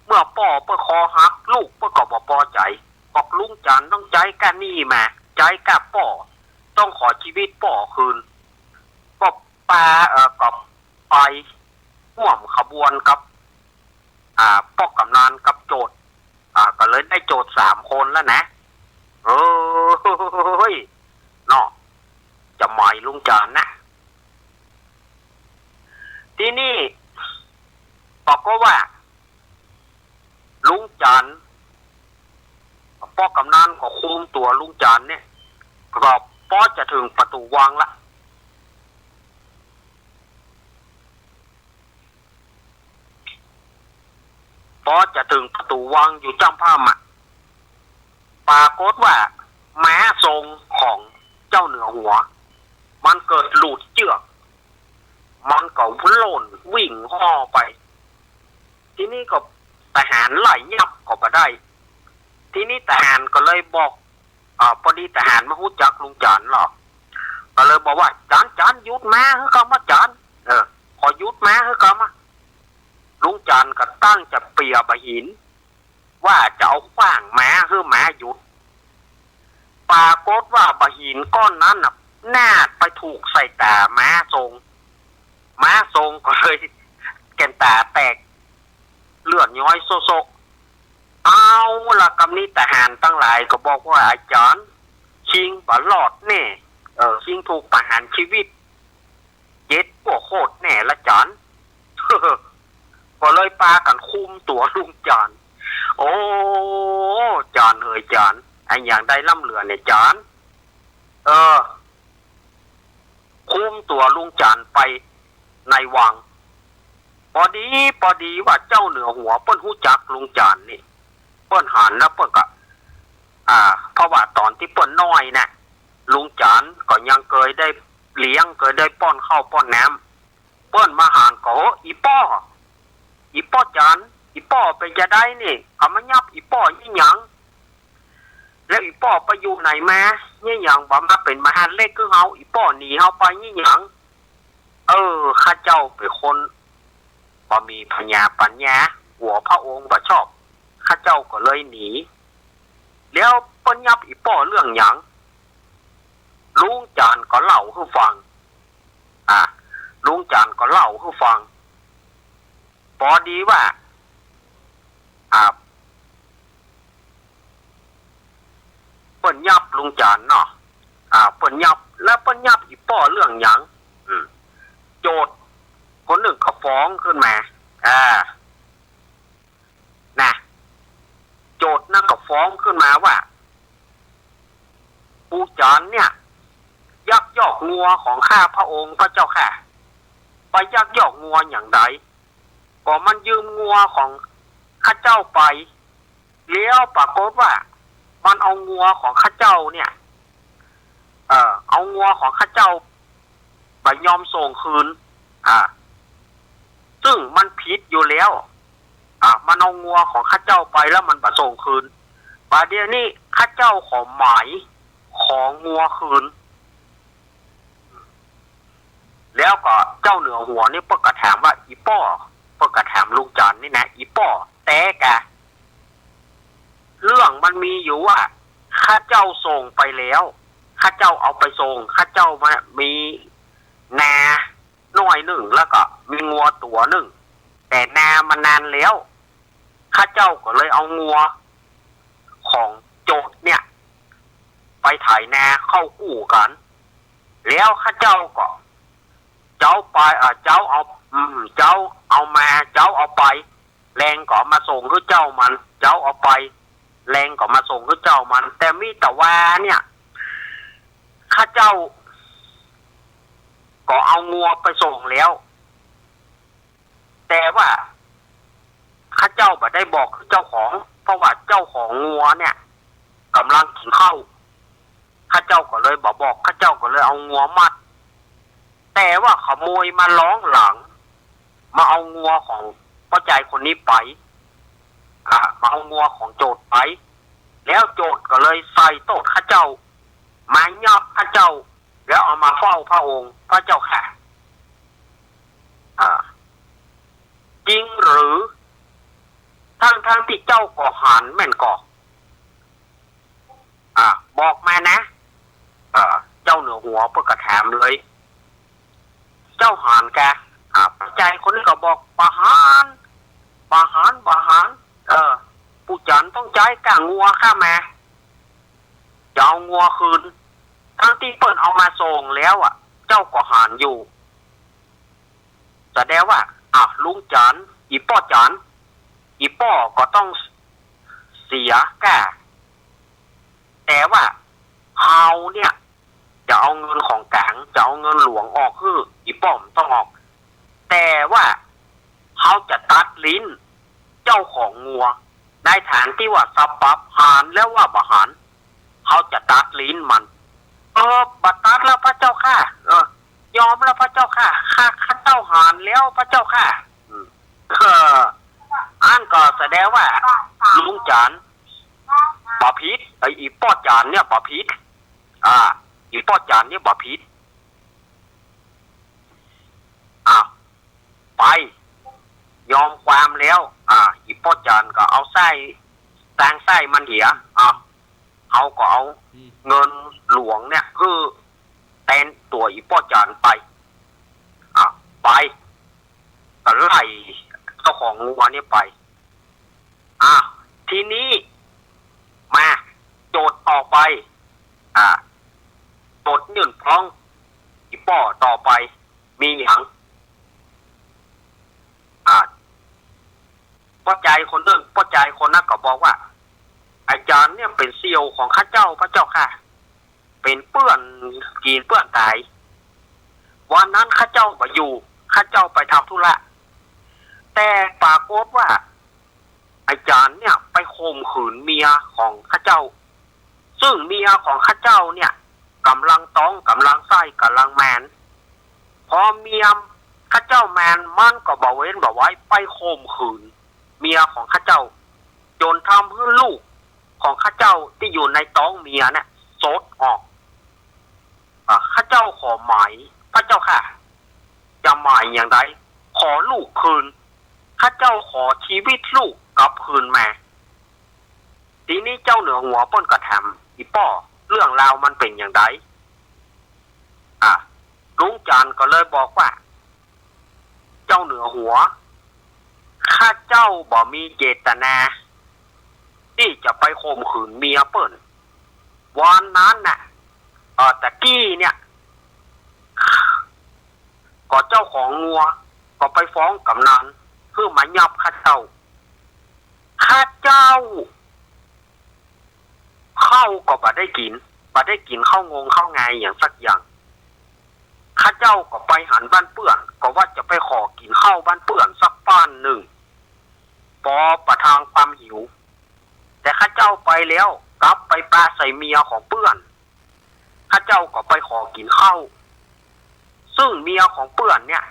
A: เมื่อป่อเปิ่นคอหักลูกเปิ่นก็บ่พอใจบอกลุงจันต้องใจกันนี่มาใจกับป่อต้องขอชีวิตป่อคืนก็ปากับไปร่วมขบวนกับพ่อกำนันกับโจทย์ก็เลยได้โจทย์3 คนแล้วนะเฮ้ยเนาะจะหมายลุงจันนะทีนี้บอกว่าลุงจันพ่อกำนันก็คุมตัวลุงจันเนี่ยก็พอจะถึงประตูวังละพอจะถึงประตูวังอยู่จำผ้ามาปรากฏว่าแม้ทรงของเจ้าเหนือหัวมันเกิดหลุดเชือกมันก็หล่นวิ่งห่อไปทีนี้ก็ทหารไล่ยับก็มาได้ทีนี้ทหารก็เลยบอกพอดีทหารมาฮู้จักลุงจันหรอกก็เลยบอกว่าจันยุดมาให้เขามาจันขอยุดมาให้เขามาลุงจันก็ตั้งจะเปียบหินว่าจะเอาขว้างม้าให้ม้าหยุดปรากฏว่าบหินก้อนนั้นน่ะนาดไปถูกใส่ตาม้าทรงก็เลยแกนตาแตกเลือดย้อยโซเอาละกำนี้ทหารตั้งหลายก็บอกว่าอาจารย์ชิงบ่รอดแน่ชิงถูกประหารชีวิต7 พวกโคตรแน่ละจานก็เลยปากันคุมตัวลุงจานโอ้จานเฮยจานไอ้อย่างได้ล่ำเหลือเนี่ยจานคุมตัวลุงจานไปในวังพอดีว่าเจ้าเหนือหัวเปิ้นฮู้จักลุงจานนี่เปิ้นหันแล้วเปิ้นก็เพราะว่าตอนที่เปิ้นน้อยนะลุงจานก็ยังเคยได้เลี้ยงเคยได้ป้อนข้าวป้อนน้ำเปิ้นมาหันก็อีป้อจานอีป้อเป็นจะได้นี่เขามายับอีป้อยี่หยังแล้วอีป้อไปอยู่ไหนมายี่หยังบ่มาเป็นมหาเล็กคือเฮาอีป้อหนีเฮาไปยี่หยังข้าเจ้าเป็นคนบ่มีปัญญาหัวพระองค์บ่ชอบข้าเจ้าก็เลยหนีแล้วเปิ้นยับอีป้อเรื่องหยังลุงจานก็เล่าให้ฟังลุงจานก็เล่าให้ฟังพอดีว่าเปิ้นยับลุงจานเนาะเปิ้นยับแล้วเปิ้นยับอีป้อเรื่องหยังโจทย์คนหนึ่งเขาฟ้องขึ้นมา ฟ้องขึ้นมาว่าปู่จันเนี่ยยักยอกงัวของข้าพระองค์พระเจ้าค่ะไปยักยอกงัวอย่างใดก็มันยืมงัวของข้าเจ้าไปแล้วปรากฏว่ามันเอางัวของข้าเจ้าเนี่ยเอางัวของข้าเจ้าไปยอมส่งคืนซึ่งมันผิดอยู่แล้วมันเอางัวของข้าเจ้าไปแล้วมันบ่ส่งคืนประเดี๋ยวนี้ข้าเจ้าขอหมายของงัวคืนแล้วก็เจ้าเหนือหัวนี่เปิ้ลกระถามว่าอีป้อเปิ้ลกระถามลุงจันนี่นะอีป้อแต่กะเรื่องมันมีอยู่ว่าข้าเจ้าส่งไปแล้วข้าเจ้าเอาไปส่งข้าเจ้ามามีนาหน่อยหนึ่งแล้วก็มีงัวตัวหนึ่งแต่นามันนานแล้วข้าเจ้าก็เลยเอางัวของโจทย์เนี่ยไปถ่ายนาเข้ากู้กันแล้วข้าเจ้าก็เจ้าไปเจ้าเอามาเจ้าเอาไปแรงก็มาส่งให้เจ้ามันเจ้าเอาไปแรงก็มาส่งให้เจ้ามันแต่มีแต่ว่าเนี่ยข้าเจ้าก็เอางัวไปส่งแล้วแต่ว่าข้าเจ้าบ่ได้บอกเจ้าของเพราะว่าเจ้าของงัวเนี่ยกำลังกินข้าวข้าเจ้าก็เลยบอกข้าเจ้าก็เลยเอางัวมัดแต่ว่าขโมยมาล้องหลังมาเอางัวของพ่อใจคนนี้ไปมาเอางัวของโจทย์ไปแล้วโจทย์ก็เลยใส่โต๊ะข้าเจ้ามายับข้าเจ้าแล้วเอามาเฝ้าพระองค์พระเจ้าค่ะจริงหรือทั้งที่เจ้าก่อหันแม่นก่อบอกมานะเจ้าเหนือหัวเพื่อกระถามเลยเจ้าหานแกใจคนนี้ก็บอกบาหานปู่จันต้องใจกางงัวข้ามาจะเอางัวคืนทั้งที่เปิ้นเอามาส่งแล้วเจ้าก็หานอยู่แสดงว่าลุงจันอีป้อจันอีป้อก็ต้องเสียแก่แต่ว่าเฮาเนี่ยจะเอาเงินของกลางจะเอาเงินหลวงออกคืออีป้อมต้องออกแต่ว่าเขาจะตัดลิ้นเจ้าของงัวได้ฐานที่ว่าสับปับหานแล้วว่าบ่หานเขาจะตัดลิ้นมันบัดตัดแล้วพระเจ้าค่ะยอมแล้วพระเจ้าค่ะข้าเจ้าหานแล้วพระเจ้าค่ะอันก็แสดงว่าลุงจันบ่ผิดอีป้อจันเนี่ยบ่ผิดอีป้อจันเนี่ยบ่ผิดไปยอมความแล้วอีป้อจันก็เอาไส้สร้างไส้มันเหียเขาก็เอาเงินหลวงเนี่ยคือแทนตัวอีป้อจันไปก็ไล่เจ้าของงัวนี่ไปทีนี้มาโจทย์ออกไปโจทย์ยื่นฟ้องอีป้อต่อไปมีอย่างพ่อใจคนนึงพ่อใจคนนั้นก็บอกว่าอาจารย์เนี่ยเป็นเซียวของข้าเจ้าพระเจ้าค่ะเป็นเปื้อนกีนเปื้อนตายวันนั้นข้าเจ้าไปอยู่ข้าเจ้าไปทำธุระแต่ปรากฏว่าอาจารย์เนี่ยไปข่มขืนเมียของข้าเจ้าซึ่งเมียของข้าเจ้าเนี่ยกำลังต้องกำลังไส้กำลังแมนพอเมียข้าเจ้าแมนมันก็บอกเว้นบอกไว้ไปข่มขืนเมียของข้าเจ้าจนทำให้ลูกของข้าเจ้าที่อยู่ในท้องเมียเนี่ยโซดออกข้าเจ้าขอหมายพระเจ้าค่ะจะหมายอย่างไรขอลูกคืนข้าเจ้าขอชีวิตลูกกลับคืนมาทีนี้เจ้าเหนือหัวป้นกระทำอีป้อเรื่องราวมันเป็นอย่างไรลุงจันก็เลยบอกว่าเจ้าเหนือหัวข้าเจ้าบ่มีเจตนาที่จะไปข่มขืนเมียเปิ้นวันนั้นน่ะตะกี้เนี่ยก็เจ้าของงัวก็ไปฟ้องกำนันเพื่อมายับข้าเจ้า ข้าวก็บ่ได้กินข้าวงงข้าวไงอย่างสักอย่างข้าเจ้าก็ไปหันบ้านเปื่อนก็ว่าจะไปขอกินข้าวบ้านเปื่อนสักป้านหนึ่งพอประทางความหิวแต่ข้าเจ้าไปแล้วกลับไปปาใส่เมียของเปื่อนข้าเจ้าก็ไปขอกินข้าวซึ่งเมียของเปื่อนเนี่ย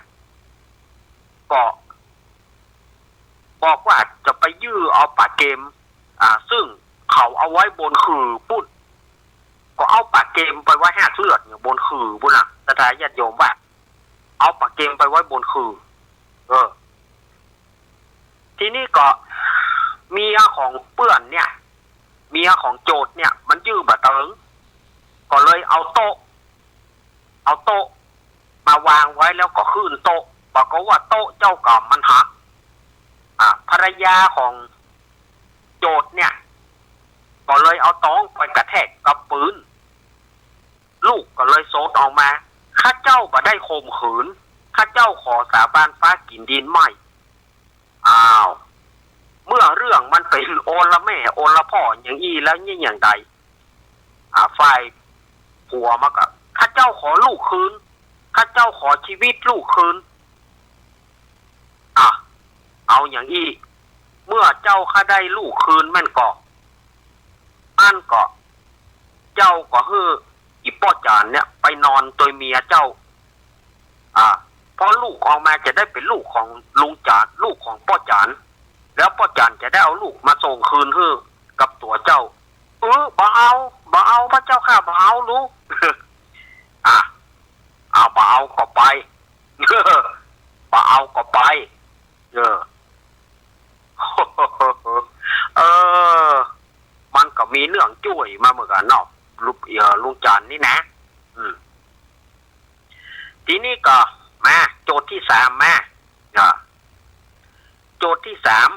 A: ก็บอกว่าจะไปยื้อเอาปลาเกมซึ่งเขาเอาไว้บนคือปุ้นก็เอาปลาเกมไปไว้แหกเลือดอยู่บนคือบุญน่ะแต่ทายญาติโยมว่าเอาปลาเกมไปไว้บนคือทีนี้ก็เมียของเปื่อนเนี่ยเมียของโจทย์เนี่ยมันยื้อบะเติงก็เลยเอาโต๊ะมาวางไว้แล้วก็ขึ้นโต๊ะบอกว่าโต๊ะเจ้ากรรมมันหักภรรยาของโจทย์เนี่ยก็เลยเอาท้องไปกระแทกกับปืนลูกก็เลยโซดออกมาข้าเจ้าบ่ได้ข่มขืนข้าเจ้าขอสาบานฟ้ากินดินไม่เมื่อเรื่องมันเป็นโอละแม่โอละพ่ออย่างอี้แล้วนี่อย่างใดฝ่ายผัวมาก็ข้าเจ้าขอลูกคืนข้าเจ้าขอชีวิตลูกคืนเอาอย่างอี้เมื่อเจ้าข้าได้ลูกคืนแม่นก็เจ้าก็อีป้อจานเนี่ยไปนอนตัวเมียเจ้าพอลูกออกมาจะได้เป็นลูกของลุงจานลูกของป้อจานแล้วป้อจานจะได้เอาลูกมาส่งคืนกับตัวเจ้าบ่เอาพระเจ้าข้าบ่เอาลูกบ่เอาก็ไปบ่เอาก็ไปมันก็มีเรื่องจุ้ยมาเหมือนกันเนาะลุงจานนี่นะทีนี้ก็มาโจทย์ที่สามมาโจทย์ที่สาม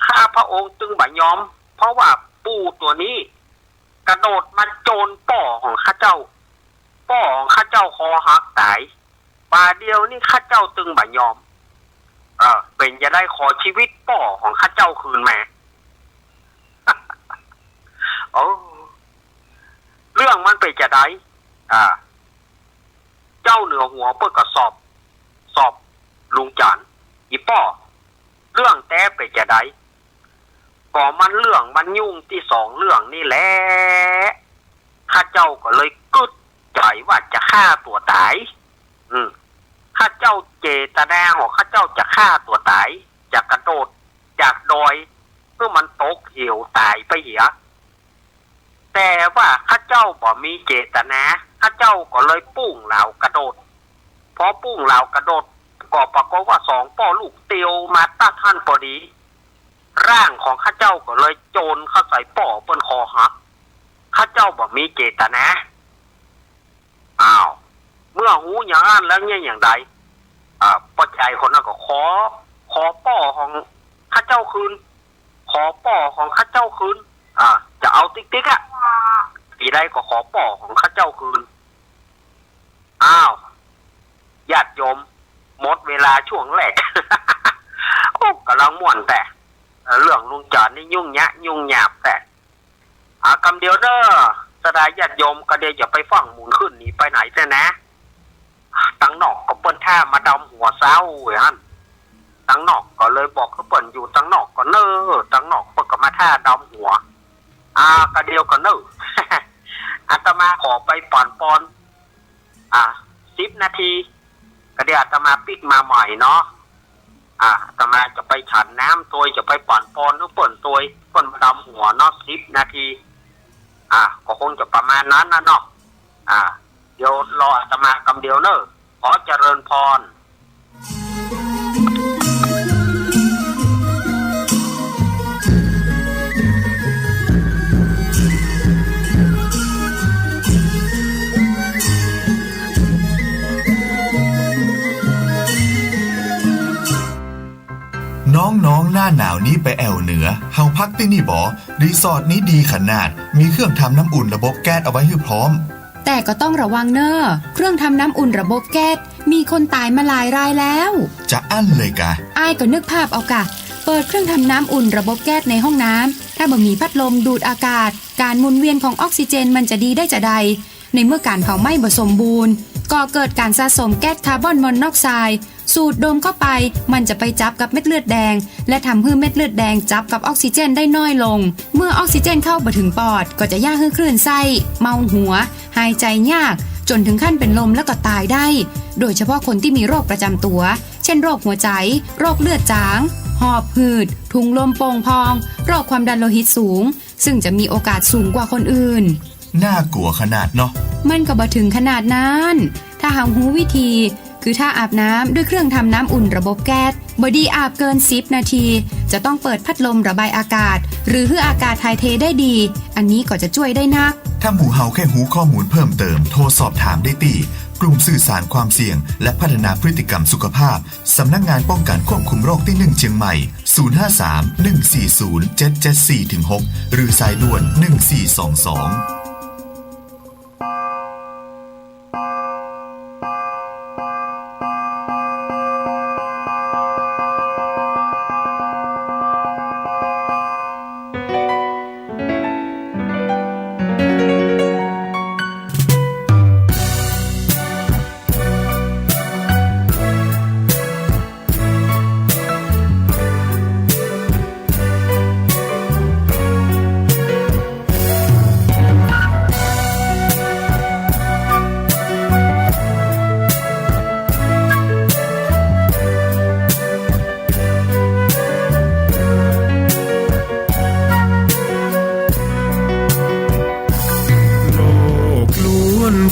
A: ข้าพระองค์จึงบ่ยอมเพราะว่าปู่ตัวนี้กระโดดมาโจรป่อของข้าเจ้าคอหักตายป่าเดียวนี่ข้าเจ้าจึงบ่ยอมเป็นจะได้ขอชีวิตป่อของข้าเจ้าคืนมาเรื่องมันเป็นจะได้เจ้าเหนือหัวเปิดกระสอบลุงจานอีป่อเรื่องแต่เป็นจะได้ก็มันเรื่องมันยุ่งที่สองเรื่องนี่แหละข้าเจ้าก็เลยกึดใจว่าจะฆ่าตัวตายข้าเจ้าเจตนาของข้าเจ้าจะฆ่าตัวตายจะกระโดดจากดอยเพื่อมันตกเหวตายไปเหียแต่ว่าข้าเจ้าบ่มีเจตนาข้าเจ้าก็เลยปุ้งเหล่ากระโดดพอปุ้งเหล่ากระโดดก็ปรากฏว่าสองป่อลูกเตียวมาต้าท่านพอดีร่างของข้าเจ้าก็เลยโจรเข้าใส่ป่อเปิ้นคอหักข้าเจ้าบ่มีเจตนาเมื่อหูอย่างนั้นแล้วเนี่ยอย่างใดป้อใจคนนั้นก็ขอป่อของข้าเจ้าคืนขอป่อของข้าเจ้าคืนจะเอาติ๊กปีใดก็ขอป่อของข้าเจ้าคืนญาติโยมหมดเวลาช่วงแรก กำลังม่วนแต่เรื่องลุงจานนี่ยุ่งหยาบแต่คำเดียวเด้อสดายญาติโยมก็เดี๋ยวจะไปฟังหมุนขึ้นหนีไปไหนแต่นะตั้งนอกก็เปิ้นท่ามาดำหัวเศร้าตั้งนอกก็เลยบอกเขาเปิ้นอยู่ตั้งนอกก็เน้อตั้งนอกเปิ้นก็มาท่าดำหัวก็เดียวก็เน้อ อาตมาขอไปปอน10 นาทีก็เดี๋ยวอาตมาปิกมาใหม่เนาะอาตมาจะไปฉันน้ำตัวจะไปปอนทุกเปิ้นตัวเปิ้นมาดำหัวเนาะ10 นาทีก็คงจะประมาณนั้นนะเนาะเดี๋ยวรออาตมากำเดียวเนอะขอเจริญพร
B: น้องๆหน้าหนาวนี้ไปแอวเหนือเฮาพักที่นี่บ่รีสอร์ทนี้ดีขนาดมีเครื่องทำน้ำอุ่นระบบแก๊สเอาไว้ให้พร้อม
C: แต่ก็ต้องระวังเนอะเครื่องทำน้ำอุ่นระบบแก๊สมีคนตายมาหลายรายแล้ว
B: จะอั้นเลยกะ
C: อ้ายก็นึกภาพเอากะเปิดเครื่องทำน้ำอุ่นระบบแก๊สในห้องน้ำ ถ้าบ่มีพัดลมดูดอากาศการหมุนเวียนของออกซิเจนมันจะดีได้จะใดในเมื่อการเผาไหม้บ่สมบูรณ์ก็เกิดการสะสมแก๊สคาร์บอนมอนอกไซด์สูดดมเข้าไปมันจะไปจับกับเม็ดเลือดแดงและทำให้เม็ดเลือดแดงจับกับออกซิเจนได้น้อยลงเมื่อออกซิเจนเข้าบ่ถึงปอดก็จะย่าให้คลื่นไส้เมาหัวหายใจยากจนถึงขั้นเป็นลมแล้วก็ตายได้โดยเฉพาะคนที่มีโรคประจำตัวเช่นโรคหัวใจโรคเลือดจางหอบหืดถุงลมโป่งพองโรคความดันโลหิตสูงซึ่งจะมีโอกาสสูงกว่าคนอื่น
B: น่ากลัวขนาดเนาะ
C: มันก็บ่ถึงขนาดนั้นถ้าหารู้วิธีคือถ้าอาบน้ำด้วยเครื่องทำน้ำอุ่นระบบแก๊สบ่ดีอาบเกิน10นาทีจะต้องเปิดพัดลมระบายอากาศหรือให้อากาศถ่ายเทได้ดีอันนี้ก็จะช่วยได้นัก
B: ถ้าหมู่เฮาแค่หูข้อมูลเพิ่มเติมโทรสอบถามได้ที่กลุ่มสื่อสารความเสี่ยงและพัฒนาพฤติกรรมสุขภาพสำนักงานป้องกันควบคุมโรคที่1เชียงใหม่053-140-774-6หรือสายด่วน1422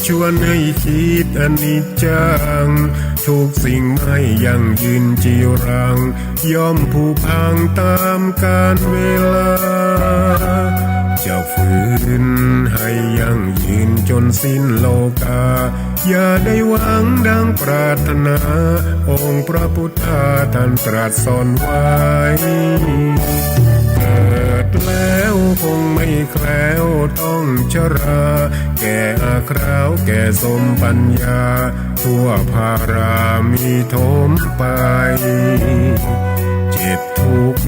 D: ชวนให้คิดอนิจจังทุกสิ่งไม่ยั่งยืนจีรังย่อมผุพังตามกาลเวลาจะฝืนให้ยั่งยืนจนสิ้นโลกาอย่าได้หวังดังปรารถนาองค์พระพุทธาท่านตรัสสอนไว้เกิดแล้วคงไม่แคล้วต้องชราแก่อาคราวแก่สมปัญญาทั่วภารามีทมไปเจ็บทุกข์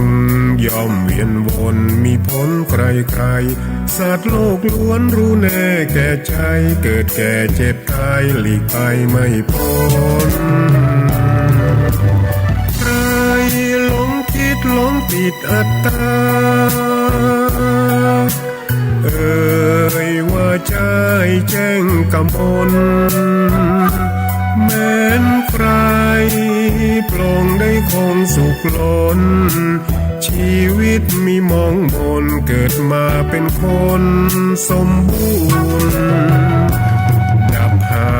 D: ย่อมเวียนวนมีพ้นใครๆสัตว์โลกล้วนรู้แน่แก่ใจเกิดแก่เจ็บตายหลีกไปไม่พ้นใครหลงคิดหลงติดอัตตาว่าใจแจ้งกำมลแม้นใครปลงได้คงสุขล้นชีวิตมีมองมนเกิดมาเป็นคนสมบูรณ์ดับหา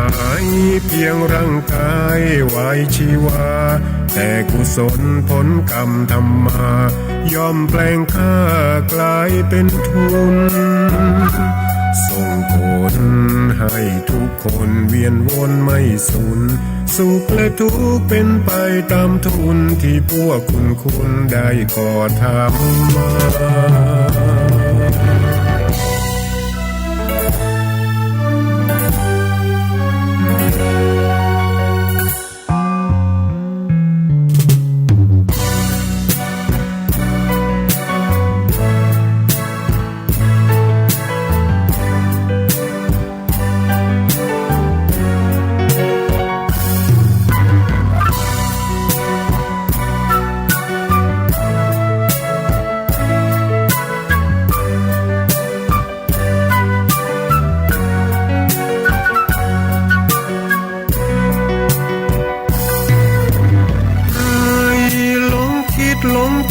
D: ยเพียงร่างกายไว้ชีวาแต่กุศลผลกรรมทำมาย่อมแปลงค่ากลายเป็นทุนส่งผลให้ทุกคนเวียนวนไม่สูญสุขและทุกข์เป็นไปตามทุนที่พวกคุณได้ก่อทำมา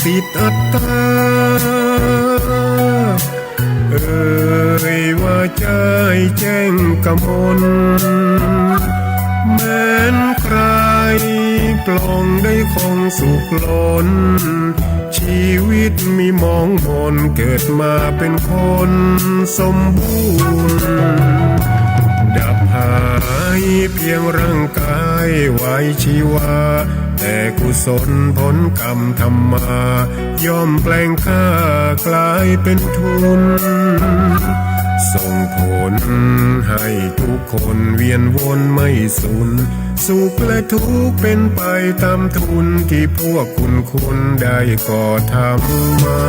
D: ติดอัตตาว่าใจแจ้งกำมลแม้นใครปลงได้คงสุขล้นชีวิตมีมองมนเกิดมาเป็นคนสมบูรณ์ดับหายเพียงร่างกายไว้ชีวาแต่กุศลผลกรรมทำมาย่อมแปลงค่ากลายเป็นทุนส่งผลให้ทุกคนเวียนวนไม่สูญสุขและทุกข์เป็นไปตามทุนที่พวกคุณได้ก่อทำมา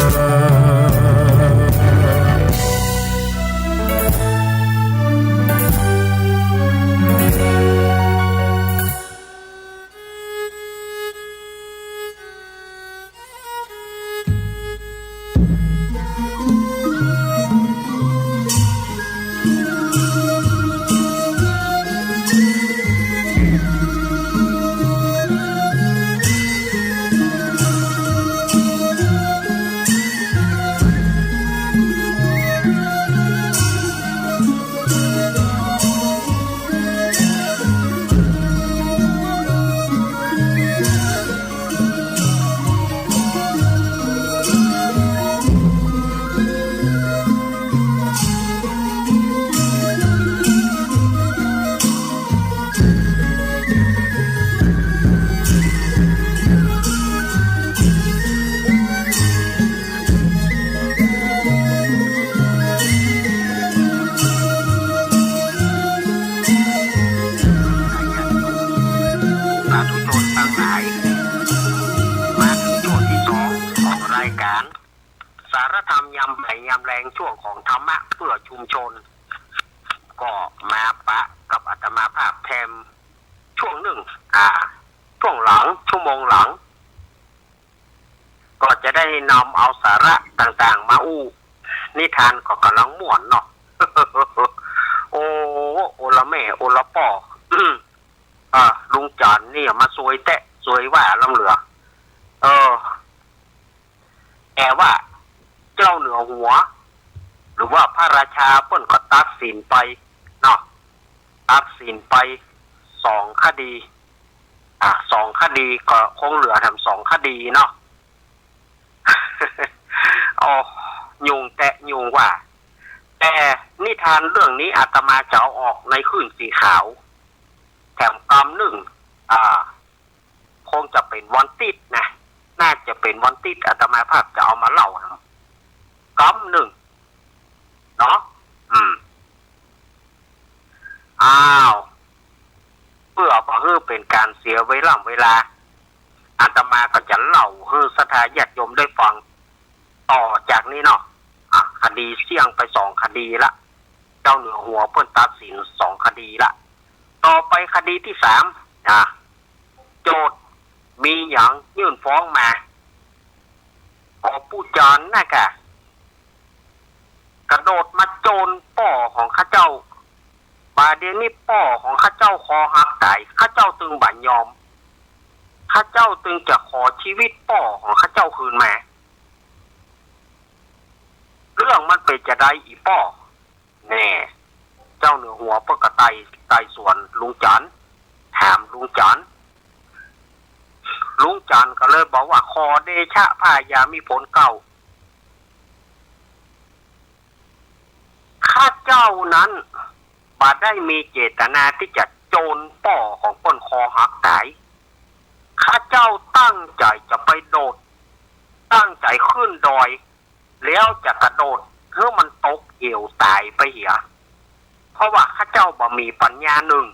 A: ารธรรมยามบ่ายยามแรงช่วงของธรรมะเพื่อชุมชน ก็มาปะกับอาตมาภาพแทมช่วงหนึ่งช่วงหลังชั่วโมงหลัง ก็จะได้นำเอาสาระต่างๆมาอู้นิทานก็กำลังม่วนเนาะ โอละแม่โอละป่อลุงจันเนี่ยมาสวยแตะสวยว่าลำเหลือแอบว่าเจ้าเหนือหัวหรือว่าพระราชาเปิ้นก็ตัดสินไปเนาะตัดสินไป2 คดี2 คดีก็คงเหลือทำ2 คดีเนาะ ยุงแตะยุงว่าแต่นิทานเรื่องนี้อาตมาจะเอาออกในคืนสีขาวแถมกำหนึ่งคงจะเป็นวันติดนะน่าจะเป็นวันติดอาตมาภาพจะเอามาเล่าครับกำหนึ่งเนาะเพื่อเพื่อเป็นการเสียเวลาอาตมาก็จะเล่าให้ศรัทธาญาติโยมได้ฟังต่อจากนี้เนาะคดีเสี่ยงไป2 คดีละเจ้าเหนือหัวเพิ่นตัดสิน2 คดีละต่อไปคดีที่3โจทย์มีอย่างยื่นฟ้องมาขอผู้จารน่ะกะกระโดดมาโจรป่อของข้าเจ้าบาเดี๋ยวนี้ป่อของข้าเจ้าคอหักตายข้าเจ้าตึงบั่นยอมข้าเจ้าตึงจะขอชีวิตป่อของข้าเจ้าคืนมาเรื่องมันเป็นจะได้อีป่อแน่เจ้าเหนือหัวเปิ้นก็ไต่สวนลุงจันถามลุงจันก็เลยบอกว่าขอเดชะพายามีผลเก่าข้าเจ้านั้นบ่ได้มีเจตนาที่จะโจรป่อของเปิ้นคอหักตายข้าเจ้าตั้งใจจะไปโดดตั้งใจขึ้นดอยแล้วจะกระโดดเพื่อมันตกเหวตายไปเหียเพราะว่าข้าเจ้าบ่มีปัญญาหนึ่ง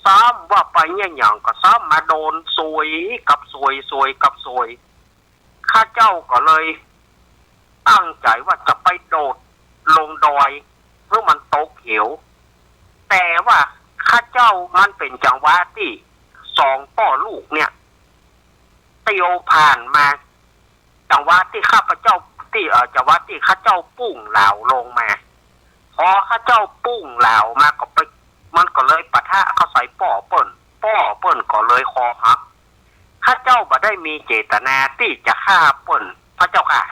A: ซ้ำว่าไปเนี่ยอย่างก็ซ้ำมาโดนซวยกับซวยข้าเจ้าก็เลยตั้งใจว่าจะไปโดดลงดอยเพื่อมันตกเหวแต่ว่าข้าเจ้ามันเป็นจังหวะที่2 ป่อลูกเนี่ยเตียวผ่านมาจังหวะที่ข้าพเจ้าจังหวะที่ข้าเจ้าปุ้งเหลาลงมาพอข้าเจ้าปุ้งเหลามาก็ไปมันก็เลยปะทะเข้าใส่ป่อเปิ้นก็เลยคอหักข้าเจ้าบ่ได้มีเจตนาที่จะฆ่าเปิ้นพระเจ้าค่ะ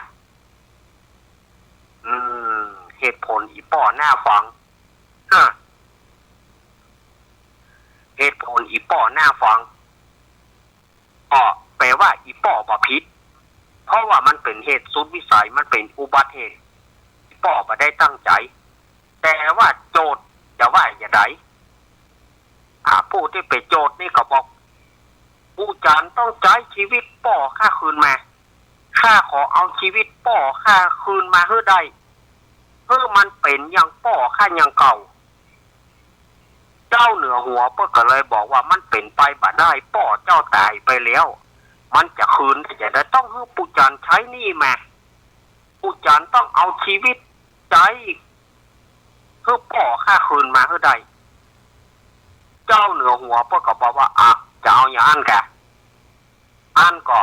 A: เหตุผลอีป่อหน้าฟังเหตุผลอีป่อหน้าฟังแปลว่าอีป่อบ่ผิดเพราะว่ามันเป็นเหตุสุดวิสัยมันเป็นอุบัติเหตุอีป่อบ่ได้ตั้งใจแต่ว่าโจทย์จะว่าอย่างไรผู้ที่เป็นโจทย์นี่ก็บอกผู้จารต้องใช้ชีวิตป่อข้าคืนมาข้าขอเอาชีวิตป่อข้าคืนมาให้ได้เพื่อมันเป็นอย่างป่อข้าอย่างเก่าเจ้าเหนือหัวเปิ้นก็เลยบอกว่ามันเป็นไปบ่ได้ป่อเจ้าตายไปแล้วมันจะคืนได้จะได้ต้องให้ผู้จารใช้หนี้มาผู้จารต้องเอาชีวิตใจเพื่อป่อข้าคืนมาให้ได้เจ้าเหนือหัวเปิ้นก็บอกว่าจะเอาอย่างนั้นแกอันก็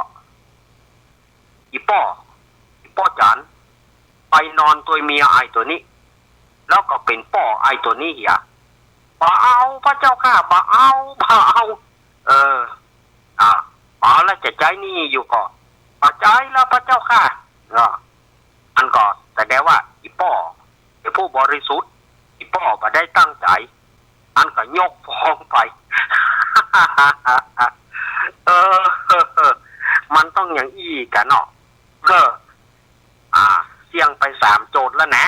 A: อีป่อจานไปนอนตัวเมียไอตัวนี้แล้วก็เป็นป่อไอตัวนี้เหียบ่เอาพระเจ้าข้าบ่เอาแล้วจะใจนี่อยู่ก็ปัจจัยแล้วพระเจ้าข้าอันก็แต่ได้ว่าอีป่อเป็นผู้บริสุทธิ์อีป่อบ่ได้ตั้งใจอันก็ยกฟ้องไป มันต้องอย่างอี้กันเนาะเสี่ยงไป3 โจทย์แล้วนะ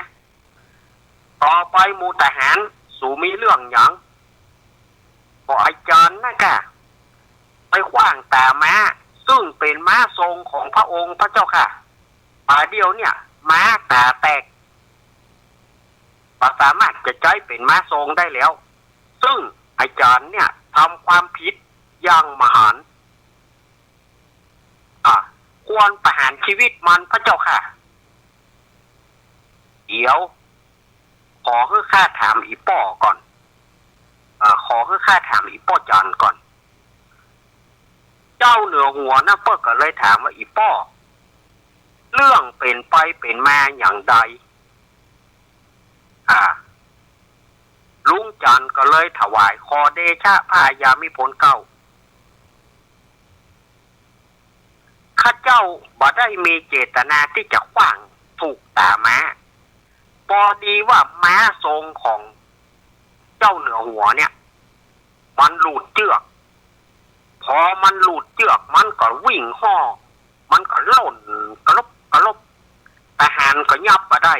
A: ต่อไปหมู่ทหารสู่มีเรื่องอย่างบอกอาจารย์นะกะไปขว้างตาม้าซึ่งเป็นม้าทรงของพระองค์พระเจ้าค่ะเดียวเนี่ยม้าตาแตกสามารถจะใช้เป็นม้าทรงได้แล้วซึ่งอาจารย์เนี่ยทำความผิดอย่างมหันต์ข ควรประหารชีวิตมันพระเจ้าค่ะเดี๋ยวขอให้ข้าถามอีป้อก่อนขอให้ข้าถามอีป้อจันก่อนเจ้าเหนือหัวนะเปิ้ลก็เลยถามว่าอีป้อเรื่องเป็นไปเป็นมาอย่างใดลุงจันก็เลยถวายขอเดชะพายามิพลเก้าข้าเจ้าบ่ได้มีเจตนาที่จะขว้างถูกตาม้าพอดีว่าม้าทรงของเจ้าเหนือหัวเนี่ยมันหลุดเชือกพอมันหลุดเชือกมันก็วิ่งห่อมันก็หล่นกระลบทหารก็ยับมาได้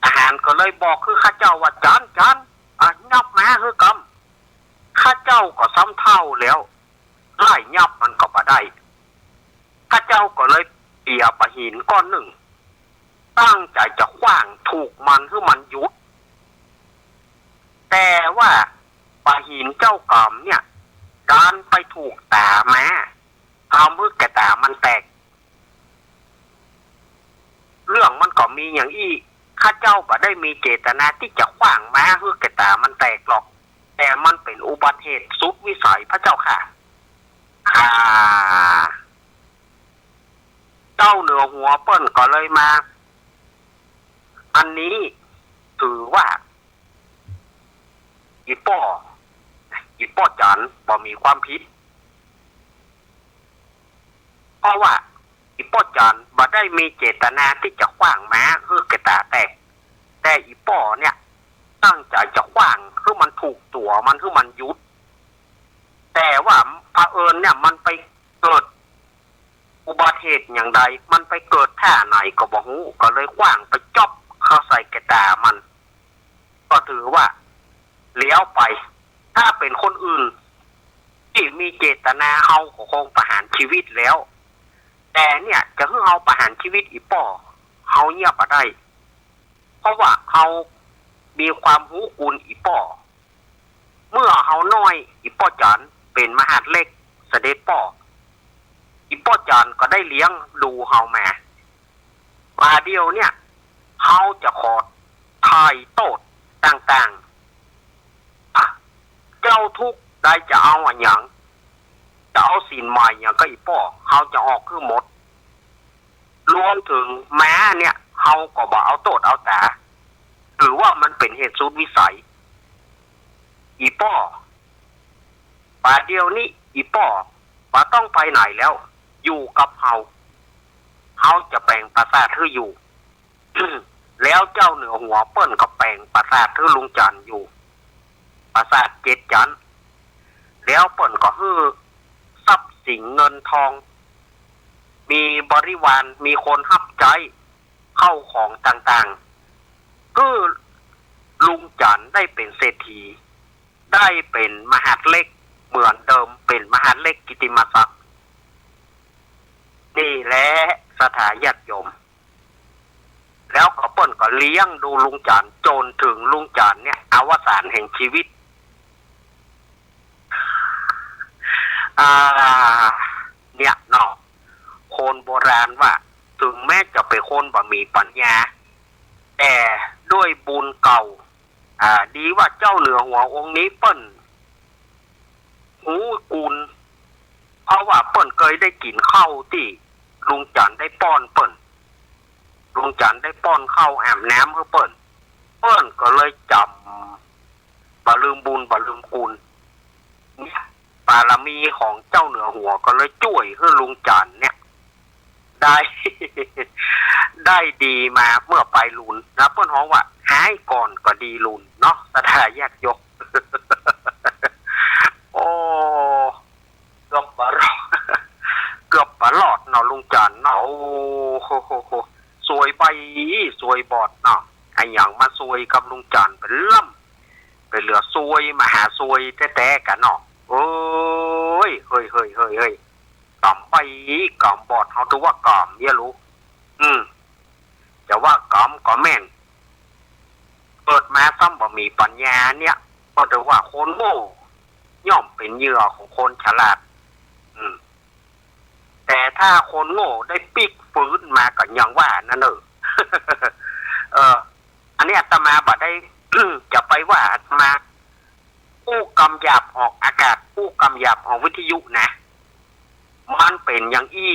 A: ทหารก็เลยบอกคือข้าเจ้าว่าจันยับม้าคือกำข้าเจ้าก็ซ้ำเท่าแล้วไล่ยับมันก็มาได้ข้าเจ้าก็เลยเปียปะหินก้อนหนึ่งตั้งใจจะขว้างถูกมันให้มันหยุดแต่ว่าปะหินเจ้ากรรมเนี่ยการไปถูกตาแม้ทำให้แกตามันแตกเรื่องมันก็มีอย่างอี้ข้าเจ้าบ่ได้มีเจตนาที่จะขว้างแม้ให้แกตามันแตกหรอกแต่มันเป็นอุบัติเหตุสุดวิสัยพระเจ้าค่ะเจ้าเหนือหัวเปิ้นก็เลยมาอันนี้ถือว่าอีป้อจันบ่มีความผิดเพราะว่าอีป้อจันบ่ได้มีเจตนาที่จะขว้างม้าให้กระตาแตกแต่อีป้อเนี่ยตั้งใจจะขว้างให้มันถูกตัวมันให้มันยุดแต่ว่าเผอิญเนี่ยมันไปเกิดอุบัติเหตุอย่างใดมันไปเกิดท่าไหนก็บ่ฮู้ก็เลยขว้างไปจ๊อบเข้าใส่กระตามันก็ถือว่าเลี้ยวไปถ้าเป็นคนอื่นที่มีเจตนาเฮาก็คงประหารชีวิตแล้วแต่เนี่ยจะให้เฮาประหารชีวิตอีป้อเฮาเงียบบ่ได้เพราะว่าเฮามีความหูกุลอีป้อเมื่อเฮาน้อยอีป้อจันเป็นมหาดเล็กเสด็จป้ออีป้อจันก็ได้เลี้ยงดูเฮามาว่าเดียวเนี่ยเฮาจะขอทายโตดต่างๆเจ้าทุกได้จะเอาอย่างจะเอาสินใหม่อย่างก็อีป้อเฮาจะออกคือหมดรวมถึงแม้เนี่ยเฮาก็บ่เอาโตดเอาตาถือว่ามันเป็นเหตุสุดวิสัยอีป้อป่าเดียวนี้อีป้อป่าต้องไปไหนแล้วอยู่กับเฮาจะแปลงปราสาทให้อยู่ แล้วเจ้าเหนือหัวเปิ้นก็แปลงปราสาทให้ลุงจันอยู่ปราสาทเจ็ดจันแล้วเปิ้นก็ฮื้อทรัพย์สินเงินทองมีบริวารมีคนฮับใจเข้าของต่างๆคือลุงจันได้เป็นเศรษฐีได้เป็นมหาดเล็กเหมือนเดิมเป็นมหาดเล็กกิติมศักดิ์นี่แหละสถาญาติโยมแล้วก็เปิ้นก็เลี้ยงดูลุงจันจนถึงลุงจันเนี่ยอวสานแห่งชีวิตเนี่ยเนาะคนโบราณว่าถึงแม้จะเป็นคนบ่มีปัญญาแต่ด้วยบุญเก่าดีว่าเจ้าเหนือหัวองค์นี้เปิ้นหูกุลเพราะว่าเปิ้นเคยได้กินข้าวที่ลุงจันได้ป้อนเปิ้นลุงจันได้ป้อนข้าวแอมน้ำให้เปิ้นก็เลยจำบ่ลืมบุญบ่ลืมคุณเนี่ยบารมีของเจ้าเหนือหัวก็เลยช่วยให้ลุงจันเนี่ยได้ ได้ดีมาเมื่อไปลุนนะเปิ้นฮ้องว่าหายก่อนก็ดีลุนเนาะสถาญาติโยม โอ้เกือบปลอดเนาะลุงจันเนาะโอ้โหสวยไปสวยบอดเนาะไอ้อย่างมาสวยกับลุงจันเป็นล่ำเป็นเหลือสวยมาหาสวยแท้ๆกันเนาะโอ้ยเฮ้ยกำไปกำบอดเขาถือว่ากำเนี่ยรู้จะว่ากำก็แม่นเปิดมาซ้ำบ่มีปัญญาเนี่ยก็ถือว่าคนโง่ย่อมเป็นเหยื่อของคนฉลาด ถ้าคนโง่ได้ปิกฟื้นมาก็ยังว่านั่นเนอะ อันนี้อาตมาบัดได้ จะไปว่าอาตมาผู้กำหยาบออกอากาศผู้กำหยาบออกวิทยุนะมันเป็นอย่างอี้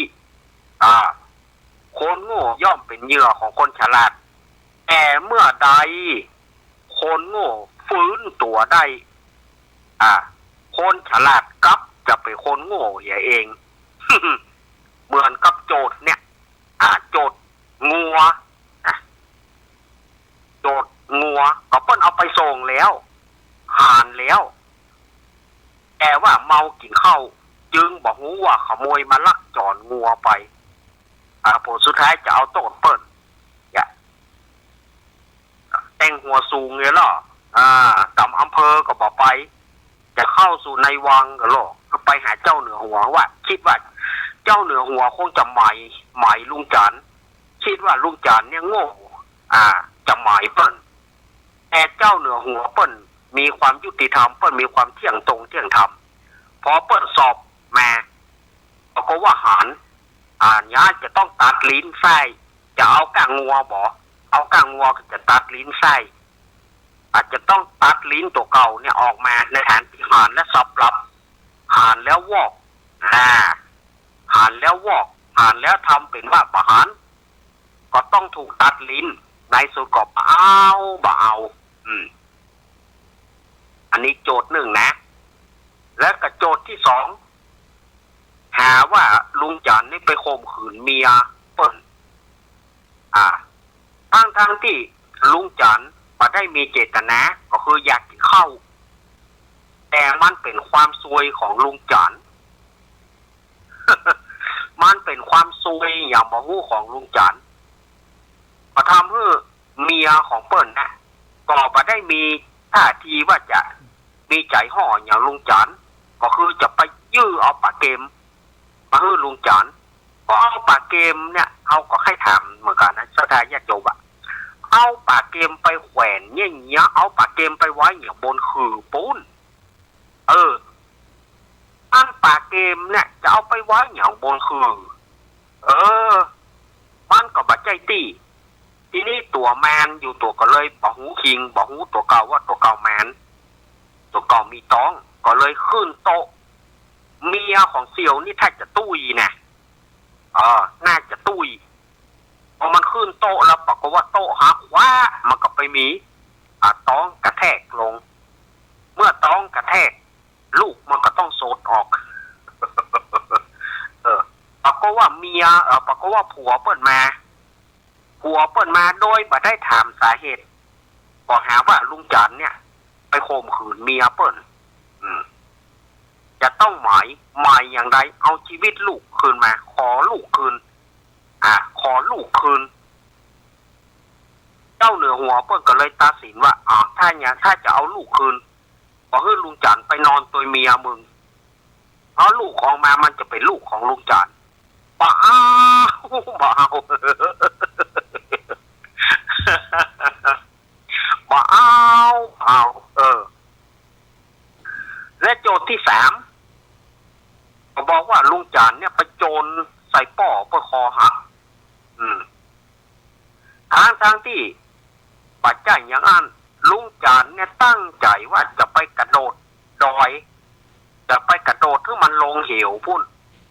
A: คนโง่ย่อมเป็นเหยื่อของคนฉลาดแต่เมื่อใดคนโง่ฟื้นตัวได้คนฉลาดกับจะเป็นคนโง่อย่าเอง เหมือนกับโจทย์เนี่ยโจทย์งัวโจทย์งัวก็เปิ้นเอาไปส่งแล้วหานแล้วแต่ว่าเมากินข้าวจึงบอกว่าขโมยมาลักจอนงัวไปผลสุดท้ายจะเอาโต้นเปิ้นแต่งหัวสูงเลยล่ะตำอำเภอก็บอกไปจะเข้าสู่ในวังก็หรอกก็ไปหาเจ้าเหนือหัวว่าคิดว่าเจ้าเหนือหัวคงจะหมายลุงจันคิดว่าลุงจันเนี่ยโง่จะหมายเปิ้นแต่เจ้าเหนือหัวเปิ้นมีความยุติธรรมเปิ้นมีความเที่ยงตรงเที่ยงธรรมพอเปิ้นสอบมาก็ว่าหารญาจะต้องตัดลิ้นไส้จะเอากางงัวบ่เอากางงัวก็จะตัดลิ้นไส้อาจจะต้องตัดลิ้นตัวเก่าเนี่ยออกมาในฐานที่หารและสอบรับหารแล้ววอกหารแล้ววอกหารแล้วทำเป็นว่าประหารก็ต้องถูกตัดลิ้นในสุดก็บ่เอาอันนี้โจทย์หนึ่งนะและกับโจทย์ที่สองหาว่าลุงจันนี่ไปข่มขืนเมียเปิ้นทั้งที่ลุงจันมาได้มีเจตนาก็คืออยากกินข้าวแต่มันเป็นความซวยของลุงจัน มันเป็นความซวยอย่างบ่ฮู้ของลุงจันมาทำให้เมียของเปิ้นนะก็มาได้มีท่าทีว่าจะมีใจห่ออย่างลุงจันก็คือจะไปยื้อเอาปากเกมมาให้ลุงจันพอเอาปากเกมเนี่ยเอาก็ให้ถามเหมือนกันนะสถานญาติโยมเอาปากเกมไปแขวนเนี่ยเอาปากเกมไปไว้อย่างบนคือปูนอันปากเกมเนี่ยจะเอาไปไว้อย่างบนคือมันก็บาดใจตีทีนี้ตัวแมนอยู่ตัวก็เลยบอกหูคิงบอกหูตัวเก่าว่าตัวเก่าแมนตัวเก่ามีต้องก็เลยขึ้นโต๊ะเมียของเสี่ยวนี่แทบจะตุ้ยนะน่าจะตุ้ยพอมันขึ้นโต๊ะแล้วปรากฏว่าโต๊ะหักว่ามันก็ไปมีต้องกระแทกลงเมื่อต้องกระแทกลูกมันก็ต้องโสดออกปรากฏว่าเมียปรากฏว่าผัวเปิดมาโดยบ่ได้ถามสาเหตุบอกหาว่าลุงจันเนี่ยไปข่มขืนเมียเปิ้นจะต้องหมายอย่างไรเอาชีวิตลูกคืนมาขอลูกคืนขอลูกคืนเจ้าเหนือหัวเปิ้นก็เลยตัดสินว่าถ้าจะเอาลูกคืนก็ให้ลุงจันไปนอนตัวเมียมึงเอาลูกออกมามันจะเป็นลูกของลุงจันบ้าและโจทย์ที่สามเขาบอกว่าลุงจันเนี่ยไปโจรใส่ป่อเพื่อคอหักทั้งที่ปัจจัยอย่างนั้นลุงจันเนี่ยตั้งใจว่าจะไปกระโดดดอยจะไปกระโดดที่มันลงเหวพุ่น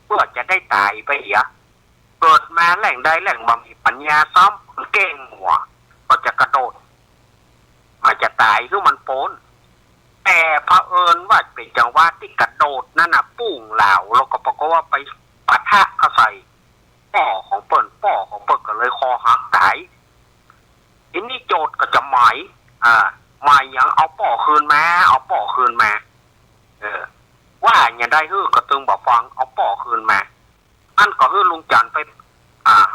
A: เพื่อจะได้ตายไปเหี้ยเกิดมาแหล่งใดแหล่งบ่มีปัญญาซ้ำเก่งหัวก็จะกระโดดอาจจะตายที่มันโป้นแต่เผอิญว่าเป็นจังหวะที่กระโดดนั่นน่ะปุ้งเหล่าแล้วก็ปรากฏว่าไปปะทะเข้าใส่ป่อของเปิ้นก็เลยคอหักตายทีนี้โจทย์ก็จะหมายอย่างเอาป่อคืนมาว่าอย่าได้ฮื้อกระตึงบอกฟังเอาป่อคืนมาอันก็ฮื้อลุงจันไป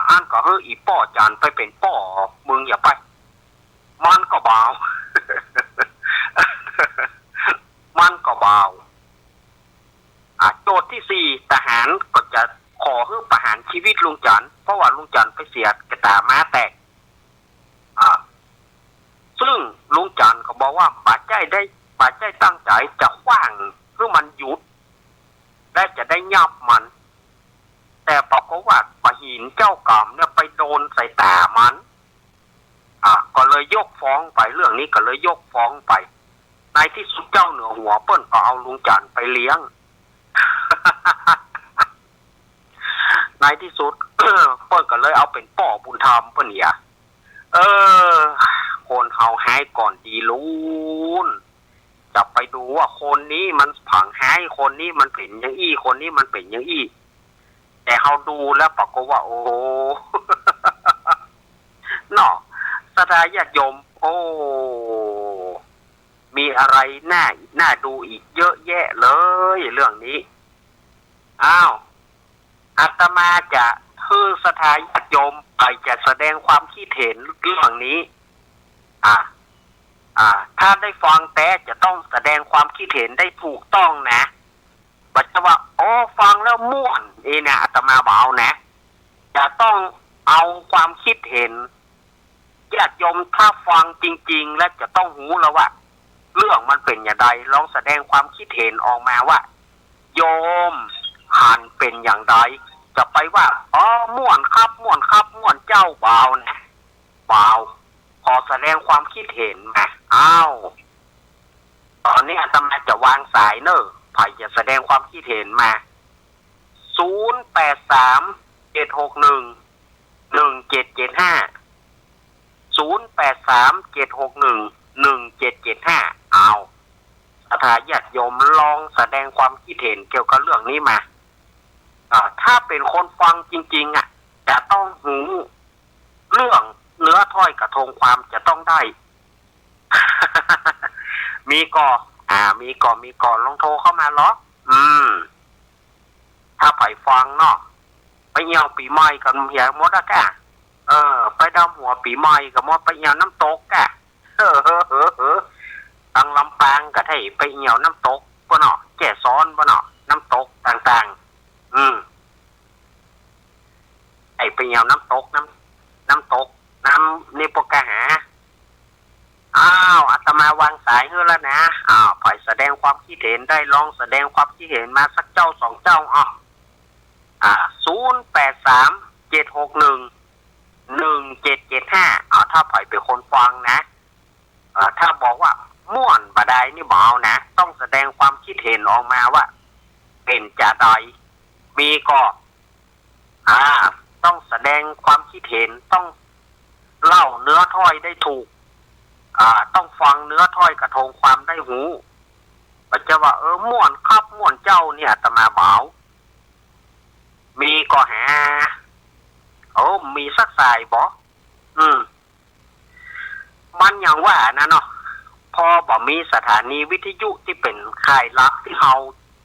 A: อันก็ฮื้ออีป่อจันไปเป็นป่อมึงอย่าไปมันก็เบา มันก็เบาโจทย์ที่สี่ทหารก็จะขอฮื้อประหารชีวิตลุงจันเพราะว่าลุงจันไปเสียกระตาม้าแตกซึ่งลุงจันเขาบอกว่าบาดใจตั้งใจจะขว้างเพื่อมันหยุดและจะได้ยับมันแต่ปรากฏ หินเจ้ากรรมเนี่ยไปโดนใส่ตามันก็เลยยกฟ้องไปเรื่องนี้ก็เลยยกฟ้องไปในที่สุดเจ้าเหนือหัวเปิ้นก็เอาลุงจันทร์ไปเลี้ยง ในที่สุด เปิ้นก็เลยเอาเป็นป่อบุญธรรมเปิ้นเนี่ยคนเฮาให้ก่อนดีลูนจะไปดูว่าคนนี้มันผังให้คนนี้มันเป็นอย่างอี้คนนี้มันเป็นอย่างอี้แต่เฮาดูแล้วปรากฏว่าโอ้ เนาะสถาญาติโยมโอ้มีอะไรน่าดูอีกเยอะแยะเลยเรื่องนี้อ้าวอาตมาจะคือสถาญาติโยมไปจะแสดงความคิดเห็นเรื่องนี้ถ้าได้ฟังแต่จะต้องแสดงความคิดเห็นได้ถูกต้องนะบัดจะว่าโอ้ฟังแล้วม่วนนะอาตมาบอกเอานะจะต้องเอาความคิดเห็นญาติโยมถ้าฟังจริงๆและจะต้องรู้แล้วว่าเรื่องมันเป็นอย่างไรลองแสดงความคิดเห็นออกมาว่าโยมหันเป็นอย่างไรจะไปว่าอ๋อม่วนครับม่วนครับม่วนเจ้าเบานะเบาพอแสดงความคิดเห็นมาอ้าวตอนนี้อาตมาจะวางสายเนอะใครจะแสดงความคิดเห็นมา0837611775 0837611775เอาถ้าญาติโยมลองแสดงความคิดเห็นเกี่ยวกับเรื่องนี้มาถ้าเป็นคนฟังจริงๆจะต้องหูเรื่องเนื้อถ้อยกระทงความจะต้องได้ มีก่อลองโทรเข้ามาเหรอถ้าไปฟังเนาะไปเหี่ยวปีใหม่กันอย่างมดอะกะไปดำหัวปีใหม่กับมดไปเหี่ยวน้ำตกกะตังลำปางกับไทยไปเหี่ยวน้ำตกป่ะเนาะแก่ซ้อนป่ะเนาะน้ำตกต่างๆไอไปเหี่ยวน้ำตกน้ำนี่พวกกะหาอ้าวอาตมาวางสายให้แล้วนะไปแสดงความคิดเห็นได้ลองแสดงความคิดเห็นมาสักเจ้าสองเจ้า0837611775ถ้าไปเป็นคนฟังนะถ้าบอกว่าม่วนบาดายนี่เบานะต้องแสดงความคิดเห็นออกมาว่าเป็นจะใดมีก็ต้องแสดงความคิดเห็นต้องเล่าเนื้อถ้อยได้ถูกต้องฟังเนื้อถ้อยกระทงความได้หูมันจะว่าม่วนครับม่วนเจ้าเนี่ยอาตมาเบามีก็หามีสักสายบ่มันอย่างว่านะเนาะพอบ่มีสถานีวิทยุที่เป็นค่ายลับที่เฮา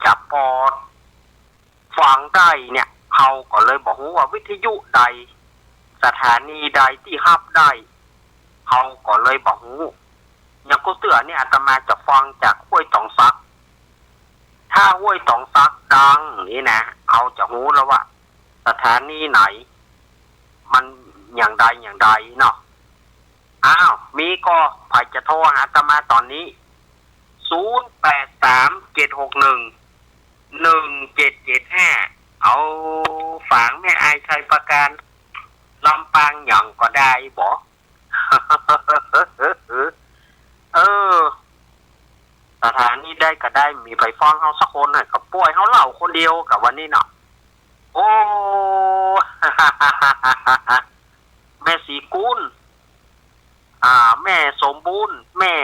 A: จับพอฟังได้เนี่ยเฮาก็เลยบอกว่าวิทยุใดสถานีใดที่ฮับได้เฮาก็เลยบอกอย่างกูเตือเนี่ยอาตมาจะฟังจากห้วยตองซักถ้าห้วยตองซักดังนี่นะเอาจะรู้แล้วว่าสถานีไหนมันอย่างใดเนาะมีก็ใครจะโทรหาอาตมาตอนนี้0837611775เอาฝางแม่อายชัยประการลำปางอย่างก็ได้บ่ สถานีได้ก็ได้มีไผฟังเฮาสักคนน่ะกับป่วยเฮาเล่าคนเดียวกับวันนี้เนาะโอ้ แม่สีกุลแม่สมบูรณ์แม่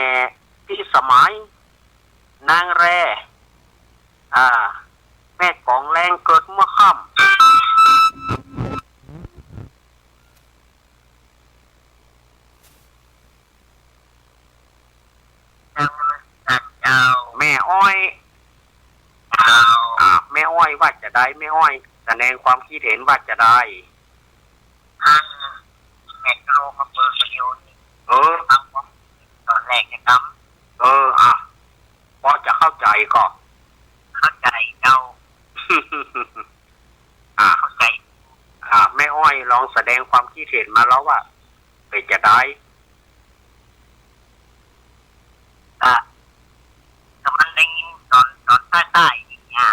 A: พี่สมัยนางแร่แม่กองแรงเกิดเมื่อค่ำแม่อ้อยแม่อ้อยว่าจะได้แม่อ้อยแสดงความคิดเห็นว่าจะได้แม่กโลมาเปิดประโยชน์ตอนแรกนะครับพอจะเข้าใจก็เข้าใจเจ้า เข้าใจแม่อ้อยลองแสดงความคิดเห็นมาแล้วว่าเป็นจะได้แต่มันได้ยินตอนใต้ๆอย่างเงี้ย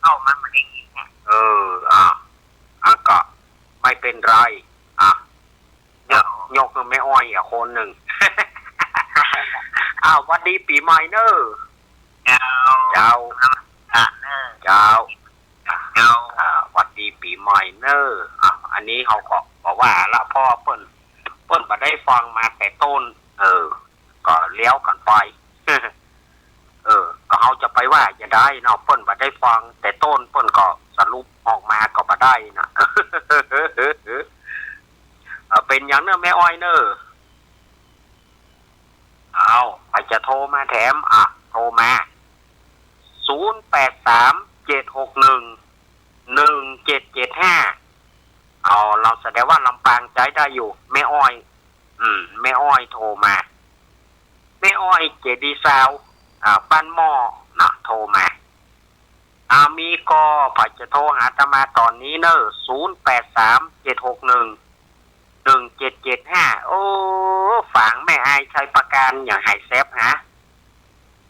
A: เข้ามันได้ยินไง คนหนึ่ง อ้าววันดีปีใหม่เนอะเจ้าเจ้าวันดีปีใหม่เนอะอันนี้เขาก็บอกว่าละพ่อเปิ้นมาได้ฟังมาแต่ต้นก็เลี้ยวกันไป ก็เขาจะไปว่าจะได้เนาะเปิ้นมาได้ฟังแต่ต้นเปิ้นก็สรุปออกมาก็มาได้นะ เป็นอย่างเนอะแม่อ้อยเนอะเอาไปจะโทรมาแถมโทรมา0837611775เราแสดงว่าลำปางใจได้อยู่แม่อ้อยแม่อ้อยโทรมาแม่อ้อยเจดีซาวบ้านหม้อนะโทรมามีก็ไปจะโทรหาอาตมาตอนนี้เนอะ0837611775โอ้ฝังแม่ไอใช้ประกันอย่างไฮเซฟฮะ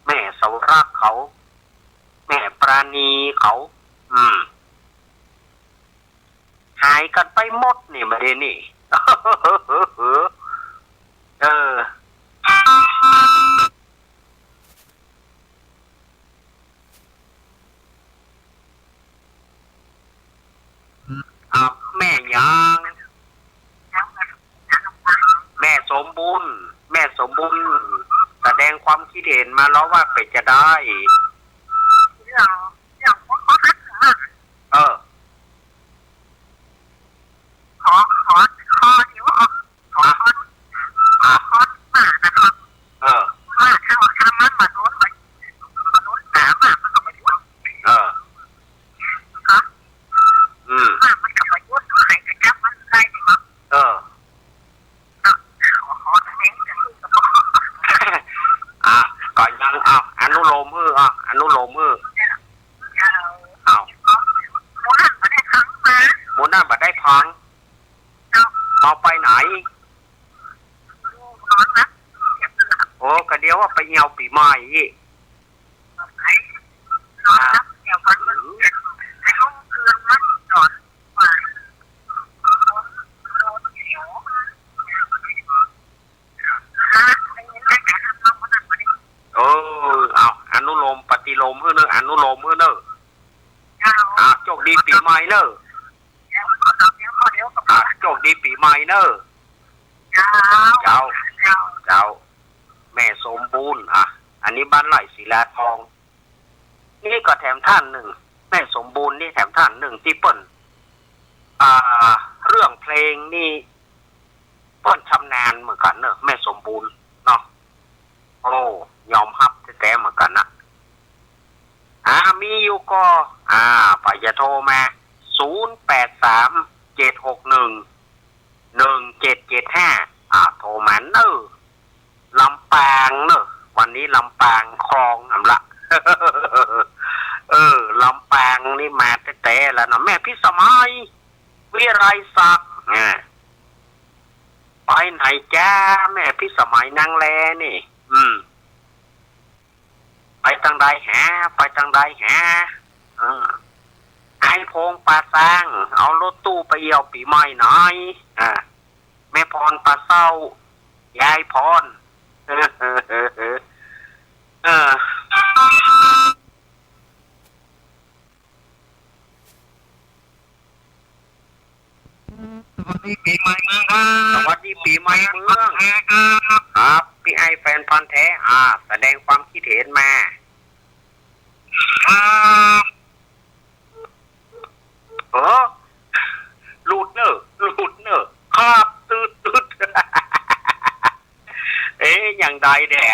A: แม่เสารักเขาแม่ปราณีเขาหายกันไปหมดนี่มาเดนี่ แม่ยังแม่สมบูรณ์แสดงความคิดเห็นมาแล้วว่าเป็นจะได้ก่อนยังอนุโลมมือหมูน่าบัดได้พังเอาไปไหนโอ้กะเดียวว่าไปเหี่ยวปีใหม่อนุโลมปฏิโลมเพื่อเนอะอนุโลมเพื่อเนอะโชคดีปีใหม่เนอะโชคดีปีใหม่เนอะเจ้าแม่สมบูรณ์อันนี้บ้านไร่ศิลาทองนี่ก็แถมท่านหนึ่งแม่สมบูรณ์นี่แถมท่านหนึ่งที่เปิ้นเรื่องเพลงนี่เปิ้นชำนาญเหมือนกันเนอะแม่สมบูรณ์เนาะโอ้ยอมรับแท้ๆเหมือนกันนะมีอยู่ก็ไปจะโทรมา0837611775โทรมาเนอะลำปางเนอะวันนี้ลำปางคลองละ ลำปางนี่มาแต่แล้วนะแม่พี่สมัยวิไรศักดิ์ไปไหนจ้าแม่พี่สมัยนางแลนี่ไปทางใดหาไอ้พงปลาสร้างเอารถตู้ไปเยี่ยวปีใหม่หน่อยแม่พรปลาเศร้ายายพรสวัสดีปีใหม่เมืองครับพี่ไอแฟนพันธุ์แท้แสดงความคิดเห็นมาหลุดเนอะครับตืด อย่างใดแด่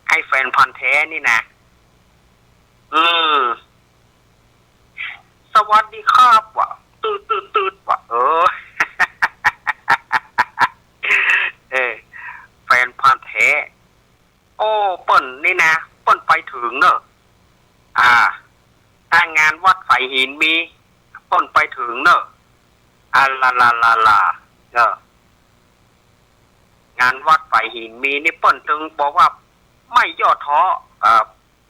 A: ไอแฟนพันธุ์แท้นี่นะสวัสดีครับว่ะตืดว่ะแฟนพันธุ์แท้โอ้เปิ้นนี่นะเปิ้นไปถึงเนอะถ้างานวัดไฟหินมีเปิ้นไปถึงเนอะลางานวัดไฟหินมีนี่เปิ้นถึงบอกว่าไม่ย่อท้อ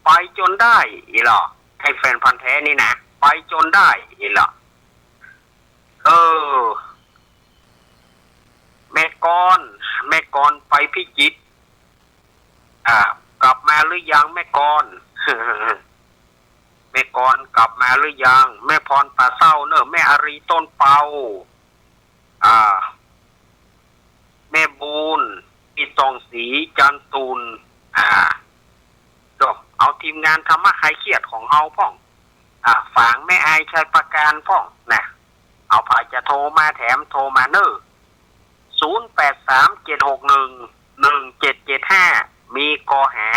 A: ไปจนได้อีหรอให้แฟนพันธุ์แท้นี่นะไปจนได้อีหรอแม่ก แม่กรไปพิจิตรกลับมาหรือยังแม่กร แม่กรกลับมาหรือยังแม่พรป่าเศร้าเนอะแม่อารีต้นเปาแม่บูนพี่ตองศรีจันตูนเอาทีมงานธรรมะคลายเครียดของเฮาพ่องฝางแม่อายชัยประการพ่องนะเอาผ่าจะโทรมาแถมโทรมาเนอะ0837611775มีกอหา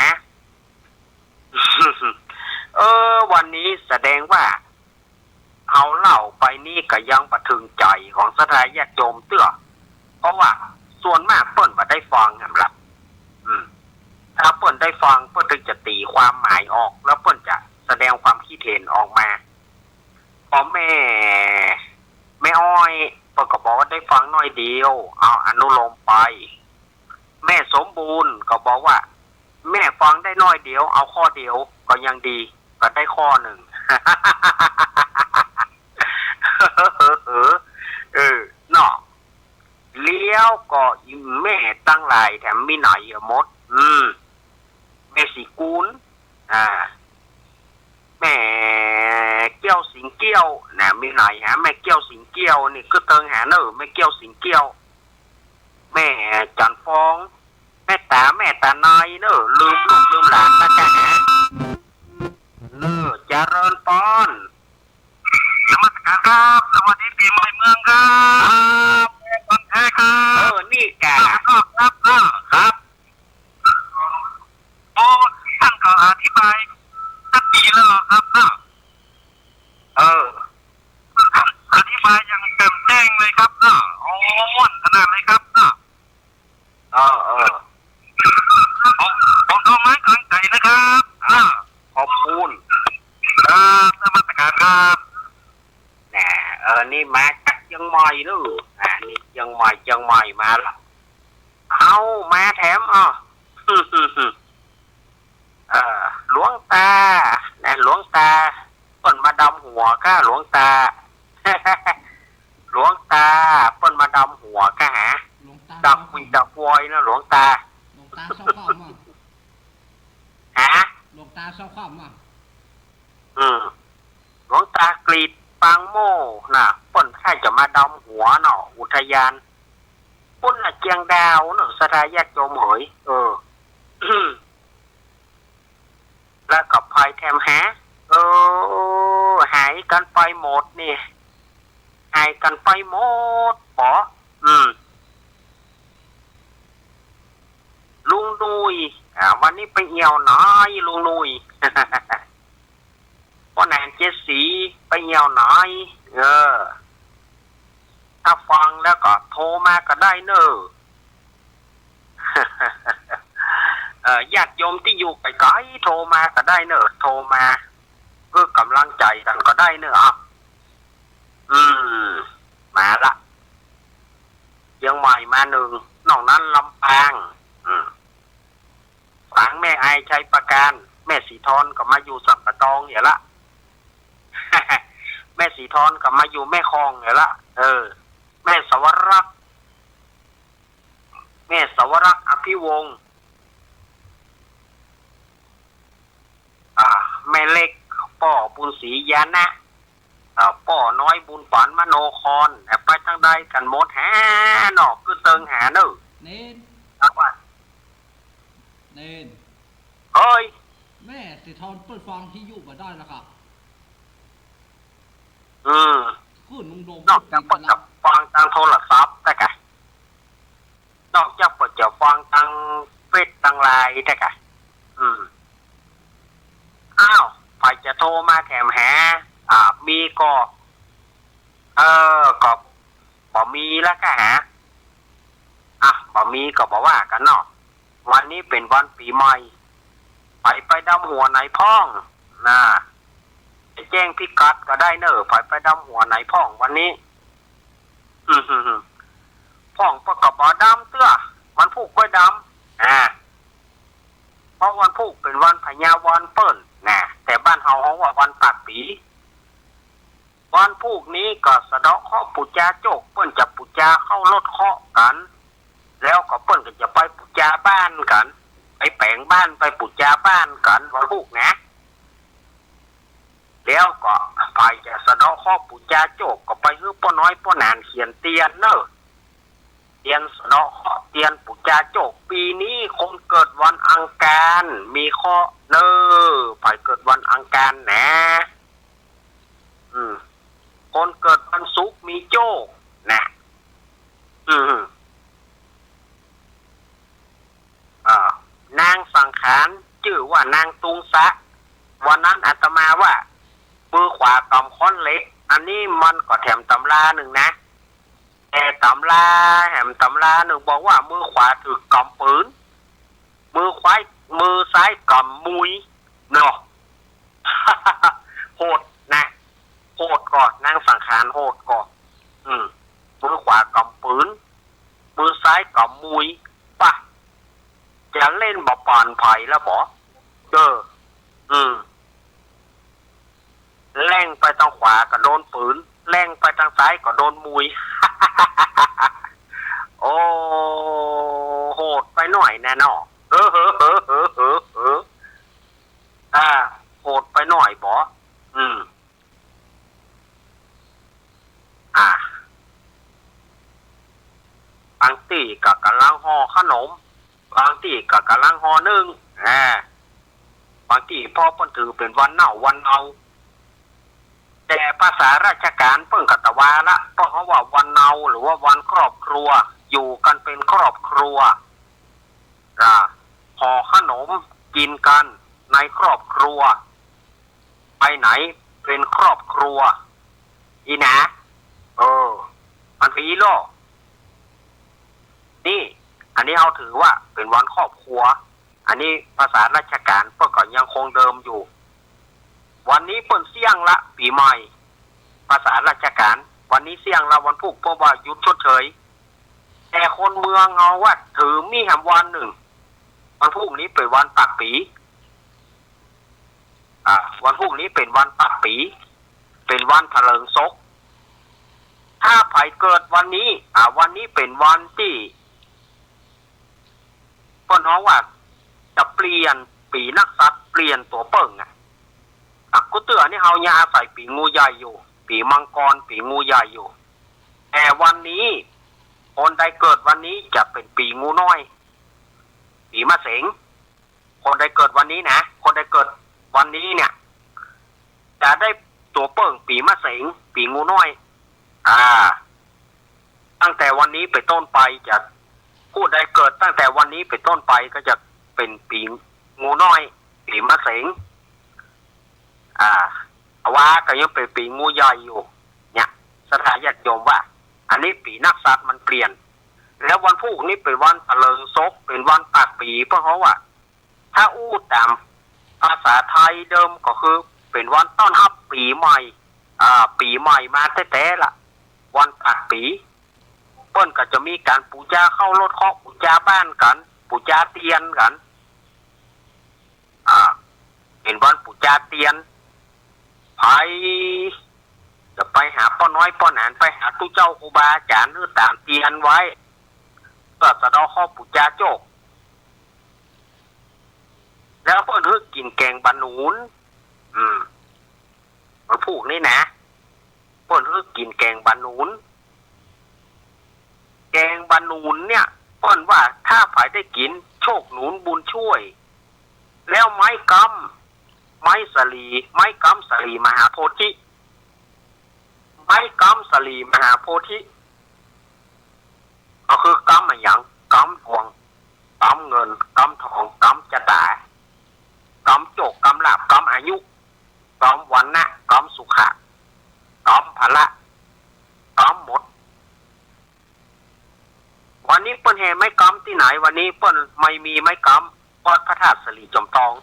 A: วันนี้แสดงว่าเอาเล่าไปนี่ก็ยังประถึงใจของสถาญาติโยมเตื้อเพราะว่าส่วนมากเปิ้นบ่ได้ฟังครับถ้าเปิ้นได้ฟังเปิ้นถึงจะตีความหมายออกแล้วเปิ้นจะแสดงความคิดเห็นออกมาพอแม่อ้อยเปิ้นก็บอกว่าได้ฟังน้อยเดียวเอาอนุโลมไปแม่สมบูรณ์ก็บอกว่าแม่ฟังได้น้อยเดียวเอาข้อเดียวก็ยังดีก็ได้ข้อหนึ่ง เนาะเลี้ยวก็แม่ตั้งหลายแถมมีไหนหมดแม่สีกูลแม่เกี้ยวสิงเกี้ยวนะมีไหนฮะแม่เกี้ยวสิงเกี้ยวนี่ก็เติงหาเนอแม่เกี้ยวสิงเกี้ยวแม่จันฟองแม่ตานายเนอลืมลูกลืมหลานนะจ๊ะเจริญปอนนมัสการครับสวัสดีปีใหม่เมืองครับคนแท้ครับนี่แกครับครับโอ้ท่านก็อธิบายสักปีแล้วครับอธิบายอย่างเต็มแจ้งเลยครับโอ้ม่วนขนาดเลยครับผมเอาไม้กางไก่นะครับขอบคุณนมัสการครับนี่มาจากเชียงใหม่นู่นี่เชียงใหม่มาละเอามาแถมหลวงตาหลวงตาเปิ้นมาดำหัวก้าหลวงตา หลวงตาเปิ้นมาดำหัวก้าหาดักคุยดักวอยนะหลวงตา
E: หลวงตาเศร้าข้อมหลวงตาเศร้าข้อม
A: หลวงตากรีดปังโม่น่ะเปิ้นแค่จะมาดำหัวเนาะอุทยานปุ้นเจียงดาวเนาะสถาญาติโยมเหยแล้วกับภัยแถมหาหายกันไปหมดนี่หายกันไปหมดปอลุงนุยวันนี้ไปเอี่ยวน้อยลุงนุย พ่อนางเจสีไปเอี่ยวน้อยถ้าฟังแล้วก็โทรมาก็ได้เนอะ ญาติโยมที่อยู่ไกลๆโทรมาก็ได้เนอะโทรมาเพื่อกำลังใจกันก็ได้เนอะมาละเชียงใหม่มาหนึ่งนอกนั้นลำปางฝังแม่อายชัยประการแม่สีทอนก็มาอยู่สัมปะตองอย่างละ แม่สีทอนก็มาอยู่แม่คลองอย่างละแม่สวรักษ์อภิวงศ์แม่เล็กป่อบุญศรียานะป่อน้อยบุญฝันมโนครไปทั้งใดกันหมดหาหนอกคือเติงหาเนอะ
E: เน้น
A: เฮ้ย
E: แม่สิทอนเปิดฟังที่อยู่มาได้แล้วครับขึ้นลุงโดม
A: นอกจากเปิดจะฟังทางโทรศัพท์แต่กะนอกจากเปิดจะฟังทางเฟซทางไลน์แต่กะอ้าวไปจะโทรมาแถมหามีก็ก็มีแล้วก็หาบ่มีก็บอกว่ากันเนาะวันนี้เป็นวันปีใหม่ไปดำหัวไหนพ้องนะแจ้งพิกัดก็ได้เนอะไปดำหัวไหนพ้องวันนี้พ้องประกอบดำเตื้อวันผูกก็ดำเพราะวันผูกเป็นวันพญาวันเปิ้นนะแต่บ้านเฮาว่าวันปากปีวันผูกนี้ก็สะเดาะเคาะปุจจาโจกเปิ้นจะปุจจาเข้ารถเคาะกัน แล้วก็เปิ้นก็จะไปปุจจาบ้านกันไปแปลงบ้านไปปุจจาบ้านกันวันพุกนะแล้วก็ไปจะสะเดาะข้อปุจจาโจกก็ไปฮื้อป้อน้อยป้อนานเขียนเตียนเนอะเตียนสะเดาะข้อเตียนปุจจาโจกปีนี้คนเกิดวันอังคารมีข้อเนอไปเกิดวันอังคารนะคนเกิดวันศุกร์มีโจกนะนางสังขารชื่อว่านางตุงสะวันนั้นอาตมาว่ามือขวากำค้อนเล็กอันนี้มันก็แถมตำราหนึ่งนะแต่ตำราแถมตำราหนึ่งบอกว่ามือขวาถือกำปืนมือซ้ายกำมุยเนาะ โหดนะโหดก่อนนางสังขารโหดก่อนมือขวากำปืนมือซ้ายกำมุยป่ะจะเล่นบ่ปานไผ่แล้วบ่แล่งไปทางขวาก็โดนปืนแล่งไปทางซ้ายก็โดนมุย โอ้โหดไปหน่อยแน่นอนโหดไปหน่อยบ่บางทีก็กำลังห่อขนมบางทีก็กำลังห่อนึ่งบางทีพ่อเพิ่นถือเป็นวันเน่าวันเอาแต่ภาษาราชการเพิ่งกัตวาละเพราะเขาว่าวันเนาหรือว่าวันครอบครัวอยู่กันเป็นครอบครัวห่อขนมกินกันในครอบครัวไปไหนเป็นครอบครัวอีนะมันเป็นอีโลนี่อันนี้เอาถือว่าเป็นวันครอบครัวอันนี้ภาษาราชการเพิ่งก็ยังคงเดิมอยู่วันนี้เปิ้นเสี่ยงละปีใหม่ภาษาราชการวันนี้เสี่ยงละวันพุธเพราะว่าหยุดชดเชยแต่คนเมืองเอาว่าถือมีแห่งวันหนึ่งวันพุธนี้เป็นวันปักปีวันพุธนี้เป็นวันปักปีเป็นวันเถลิงศกถ้าไผเกิดวันนี้วันนี้เป็นวันที่เปิ้นเอาว่าจะเปลี่ยนปีนักษัตริย์เปลี่ยนตัวเปิ้งกูเตือนนี่เฮายาใส่ปีงูใหญ่อยู่ปีมังกรปีงูใหญ่อยู่แต่วันนี้คนใดเกิดวันนี้จะเป็นปีงูน้อยปีมะเสงคนใดเกิดวันนี้นะคนใดเกิดวันนี้เนี่ยจะได้ตัวเปิ้งปีมะเสงปีงูน้อยตั้งแต่วันนี้ไปต้นไปจะผู้ใดเกิดตั้งแต่วันนี้ไปต้นไปก็จะเป็นปีงูน้อยปีมะเสงว่าก็ยังเป็นปีงูใหญ่อยู่เนี่ยสถาญาติโยมว่าอันนี้ปีนักษัตริย์มันเปลี่ยนแล้ววันพุธนี้เป็นวันเถลิงศกเป็นวันปากปีเพราะว่าถ้าอู้ตามภาษาไทยเดิมก็คือเป็นวันต้อนรับปีใหม่ปีใหม่มาแท้ๆล่ะวันปากปีเปิ้นก็จะมีการปูจาเข้ารถเคาะปูจาบ้านกันปูจาเตียนกันเป็นวันปูจาเตียนไปจะไปหาป้อน้อยป้อนานไปหาตู้เจ้าครูบาอาจารย์หรือตามเตียนไว้ก็สะเดาะข้อปุจจาโจกแล้วเพิ่นฮึกกินแกงบะหนุนมันพูกนี่นะเพิ่นฮึกกินแกงบะหนุนแกงบะหนุนเนี่ยเพิ่นว่าถ้าใครได้กินโชคหนุนบุญช่วยแล้วไม้กำไม้สลีไม้กำสลีมหาโพธิไม้กำสลีมหาโพธิก็คือกำอะไรอย่างกำทองกำเงินกำทองกำจะตายกำโจกกำลาบกำอายุกำวันนะกำสุขะกำพละกำหมดวันนี้เปิ้นแห่ไม้กำที่ไหนวันนี้เปิ้นไม่มีไม้กำวัดพระธาตุสลีจอมทอง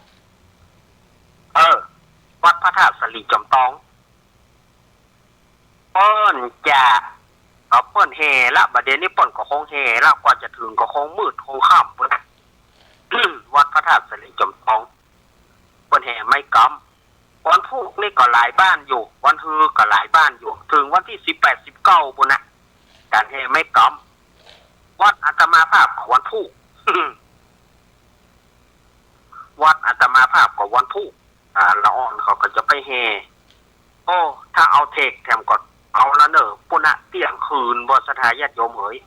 A: วัดพระธาตุสลีจอมทองเปิ้นจะเปิ้นแห่ละบัดเดี๋ยวนี้เปิ้นก็คงแห่ละกว่าจะถึงก็คงมืดคงค่ำพุ่นนะ วัดพระธาตุสลีจอมทองเปิ้นแห่ไม้กำวันพุธนี่ก็หลายบ้านอยู่วันฮือก็หลายบ้านอยู่ถึงวันที่18-19พุ่นนะการแห่ไม้กำ วัดอาตมาภาพของวันพุธ วัดอาตมาภาพของวันพุธละอ่อนเขาก็จะไปแห่โอ้ถ้าเอาเทกแถมก็เอาละเนอะปุ่นอะเตี่ยงคืนบนสถานญาติโยมเอ๋ย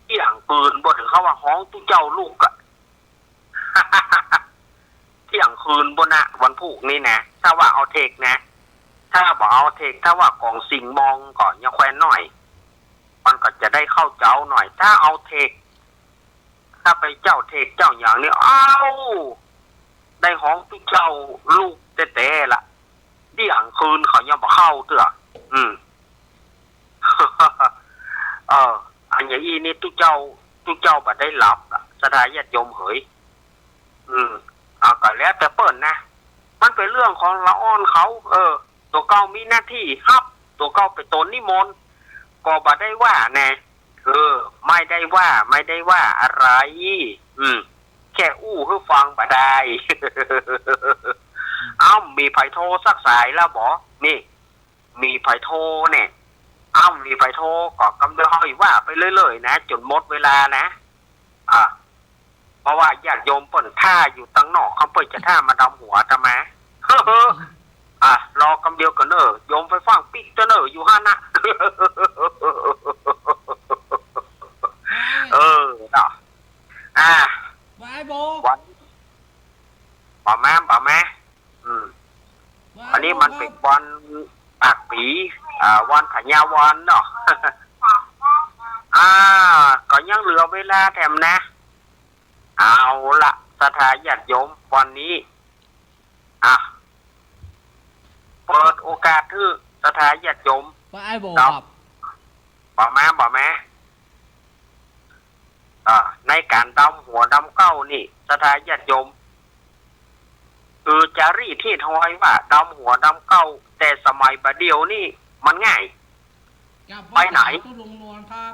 A: เตี่ยงปืนบนถึงเขาว่าห้องตุ้เจ้าลูกอะ เที่ยงคืนบนอะวันพุธนี่นะถ้าว่าเอาเทกนะถ้าบอกเอาเทกถ้าว่ากองสิงมองก่อนอย่าแควนหน่อยมันก็จะได้เข้าเจ้าหน่อยถ้าเอาเทกถ้าไปเจ้าเทกเจ้าอย่างนี้อ้าวได้ห้องตุ้เจ้าลูกเต้ๆละเที่ยงคืนเขายังบอกเข้าเถอะอันอย่างนี้นี่ตุ้เจ้าบัดได้หลับสถานญาติโยมเหยก็แล้วแต่เปิ้นนะมันเป็นเรื่องของละอ่อนเขาตัวเก้ามีหน้าที่ฮับตัวเก้าไปตนนิมนต์ก็บ่ได้ว่าแน่ไม่ได้ว่าอะไรแค่อู้ให้ฟังบ่ได้ มีไผโทรสักสายแล้วบ่นี่มีไผโทรเนี่ยมีไผโทรก็กำลังห้อยว่าไปเรื่อยๆนะจนหมดเวลานะเพราะว่าญาติโยมเปิ้นท่าอยู่ตั้งนอกเขาเปิ้นจะท่ามาดำหัวทำไมรอกำเดียวกันเนอะโยมไปฟังปิ๊กเนอะอยู่ห้านะ เนาะ
E: ไว้โบ
A: วันป่าแม่อันนี้มันเป็นวันปากปีวันพญาวันเนาะ ก็ยังเหลือเวลาแถมนะเอาละสถานญาติโยมวันนี้เปิดโอกาสที่สถานญาติโยม
E: ไว้โบครับ
A: บ่แม่ในการดำหัวดำเก้านี่สถานญาติโยมคือจารีตที่ทอยว่าดำหัวดำเก้าแต่สมัยบัดเดียวนี่มันง่ายไปไหน
E: ตุลุงนวลครับ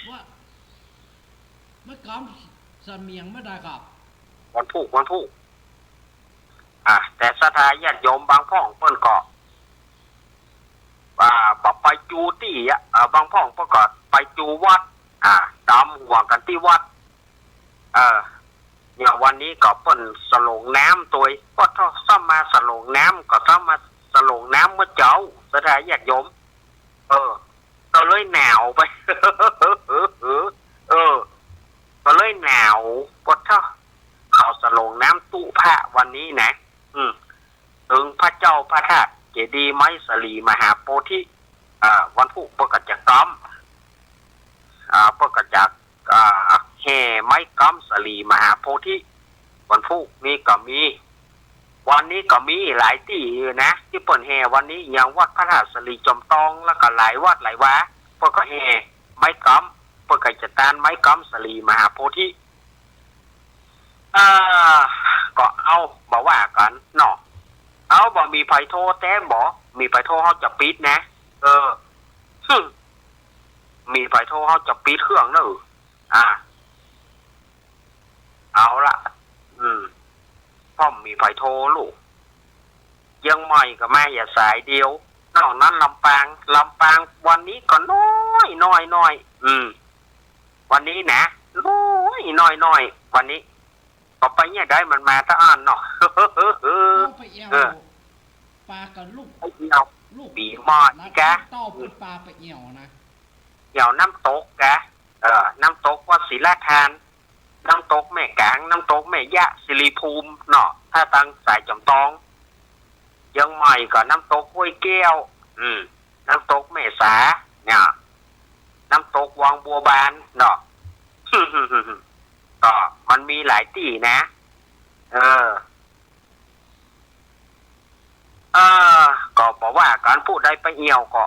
E: ว่าเมื่อกำเสมียงไม่ได้ครับ
A: วันพุธแต่สถานญาติโยมบางพ่องเปิ้นก็บอกไปจูตี้บางพ่องเปิ้นก็ไปจูวัดดำหัวกันที่วัดอย่างวันนี้ก็เปิ้นสลงน้ำตัวก็ถ้าซ้ำมาสลงน้ำก็ซ้ำมาสลงน้ำเมื่อเจ้าสถานญาติโยมก็เลยหนาวไป ก็เลยหนาวก็ถ้าเขาสลงน้ำตู้พระวันนี้นะถึงพระเจ้าพระธาตุเจดีย์ไม้สลีมหาโพธิวันพุธเปิดกระจักกำเปิดกระจักแห่ไม้กำสลีมหาโพธิวันพุธนี่ก็มีวันนี้ก็มีหลายที่นะที่เปิดแห่วันนี้อย่างวัดพระธาตุสลีจอมทองแล้วก็หลายวัดหลายวะเปิดก็แห่ไม้กำเปิดกระจักการไม้กำสลีมหาโพธิก็เอาบอกว่ากันเนาะเอาบอกมีไผโทรแต้มบอกมีไผโทรเขาจะปิดนะมีไผโทรเขาจะปิดเครื่องเนอะเอาละพ่อมีไผโทรลูกยังใหม่กับแม่อย่าสายเดียวนอกนั้นลำปางวันนี้ก็น้อยวันนี้นะน้อยวันนี้ก็ไปเนี่ยได้มันมาตะอ่านเนาะ
E: ไปเอวปลากับลูก
A: บีมอดแก
E: ต้อพูดปลาไปเอี่ยวนะ
A: เอี่ยวน้ำตกแกน้ำตกวัดศรีราชานน้ำตกแม่กลางน้ำตกแม่ยะสิริภูมิเนาะถ้าตั้งสายจำตองยังใหม่ก็น้ำตกห้วยแก้วน้ำตกแม่สาเนี่ยน้ำตกวังบัวบานเนาะ ก็มันมีหลายที่นะก็บอกว่าการพูดได้ไปเอี่ยวก็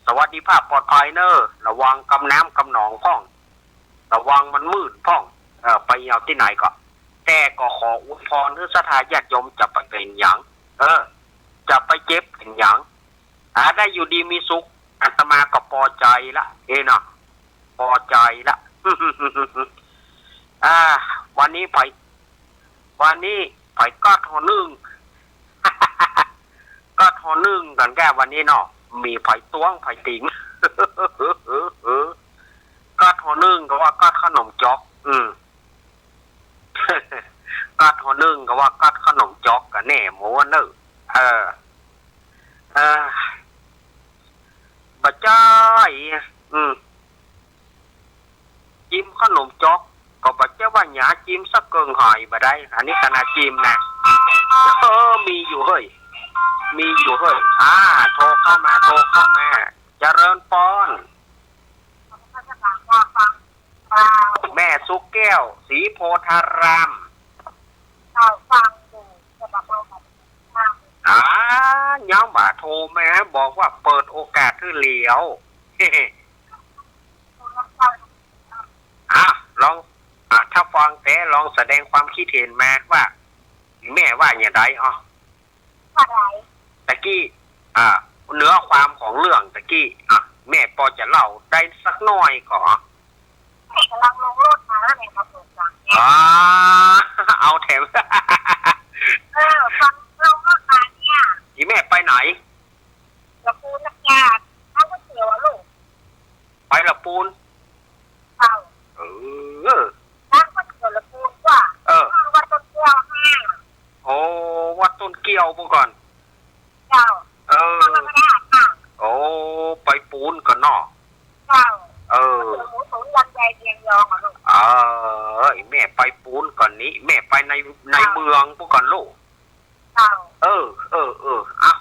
A: สวัสดิภาพปลอดภัยเนอะระวังกำน้ำกำหนองพ่องระวังมันมืดพ่องไปเอี่ยวที่ไหนก็แต่ก็ขออวยพรให้สถานญาติโยมจะไปเป็นหยังจะไปเจ็บเป็นหยังได้อยู่ดีมีสุขอาตมาก็พอใจละเนาะพอใจละ วันนี้ไผ่ก็ทอนึ่ง ก็ทอนึ่งกันแก่วันนี้เนาะมีไผ่ต้วงไผ่ติ๋ง กัดหัวนึ่งก็ว่ากัดขนมจ๊อกกัดหัวนึ่งก็ว่ากัดขนมจ๊อกกันแน่หมูว่าเนอะบะจ้ายจิ้มขนมจ๊อกก็บะเจ้าว่าหยาจิ้มสักเกิงหอยบะได้อันนี้ขนาดจิ้มนะมีอยู่เฮ้ยโทรเข้ามาเจริญปอนแม่สุกแก้วศรีโพธารามย้อมบ่าโทรมาบอกว่าเปิดโอกาสให้เหลียวลองถ้าฟังแต่ลองแสดงความคิดเห็นมาว่าแม่ว่าอย่างไรตะกี้เนื้อความของเรื่องตะกี้แม่พอจะเล่าได้สักหน่อยก่อนกำลังลงรถมาแล้วแม่มาเปิดฟังเอาแถมฟังลงรถมาเนี่ยแม่ไปไหนละปูนนักยาข้าวเสียวลูกไปละปูนนั่งมันเกิดละปูนว่าวัดต้นเกี้ยวโอ้วัดต้นเกี้ยวพวกก่อนโอ้ไปปูนก่อนเนาะหมูตุ๋นลำไยเทียงยองอ่ะลูกแม่ไปปูนก่อนนี้แม่ไปในเมืองพวกก่อนลูก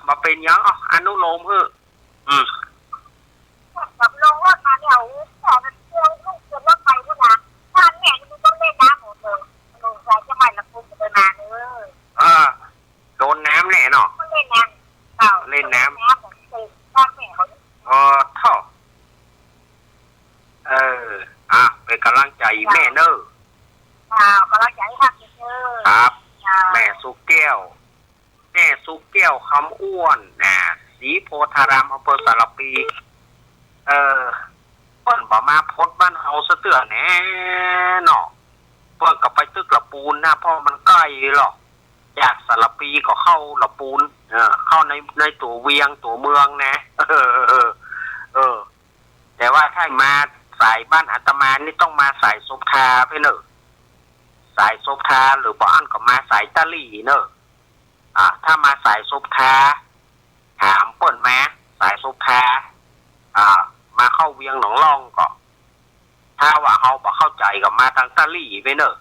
A: มาเป็นยังอนุโลมเฮ้กับลงรถมาเนี่ยแต่มันเที่ยวลูกเดินรถไปด้วยนะบ้านแม่นี่ต้องเล่นน้ำหมดเลยลงใจจะไม่ละปูนจะมาเลยโดนน้ำแน่เนาะเล่นน้ำเล่นน้ำบ้านแม่เขาท่อเป็นกำลังใจแม่เนอะกำลังใจครับครับแม่สุกแก้วคำอ้วนศรีโพธารามอำเภอสารปีเปิ้นบ่มาพดบ้านเฮาซะเตื้อแน่เนาะเปิ้นก็ไปตึกละปูนนะเพราะมันใกล้หรอกจากสารปีก็เข้าละปูนเข้าในตัวเวียงตัวเมืองนะแต่ว่าถ้ามาสายบ้านอาตมานี่ต้องมาสายศพทาเพื่อนเนอะสายศพทาหรือบ้านก็มาสายตะลี่เนอะถ้ามาสายศพทาถามเปิ้นมาสายศพทามาเข้าเวียงหนองล่องก็ถ้าว่าเขาบ่เข้าใจก็มาทางตะลี่ไปเนอะ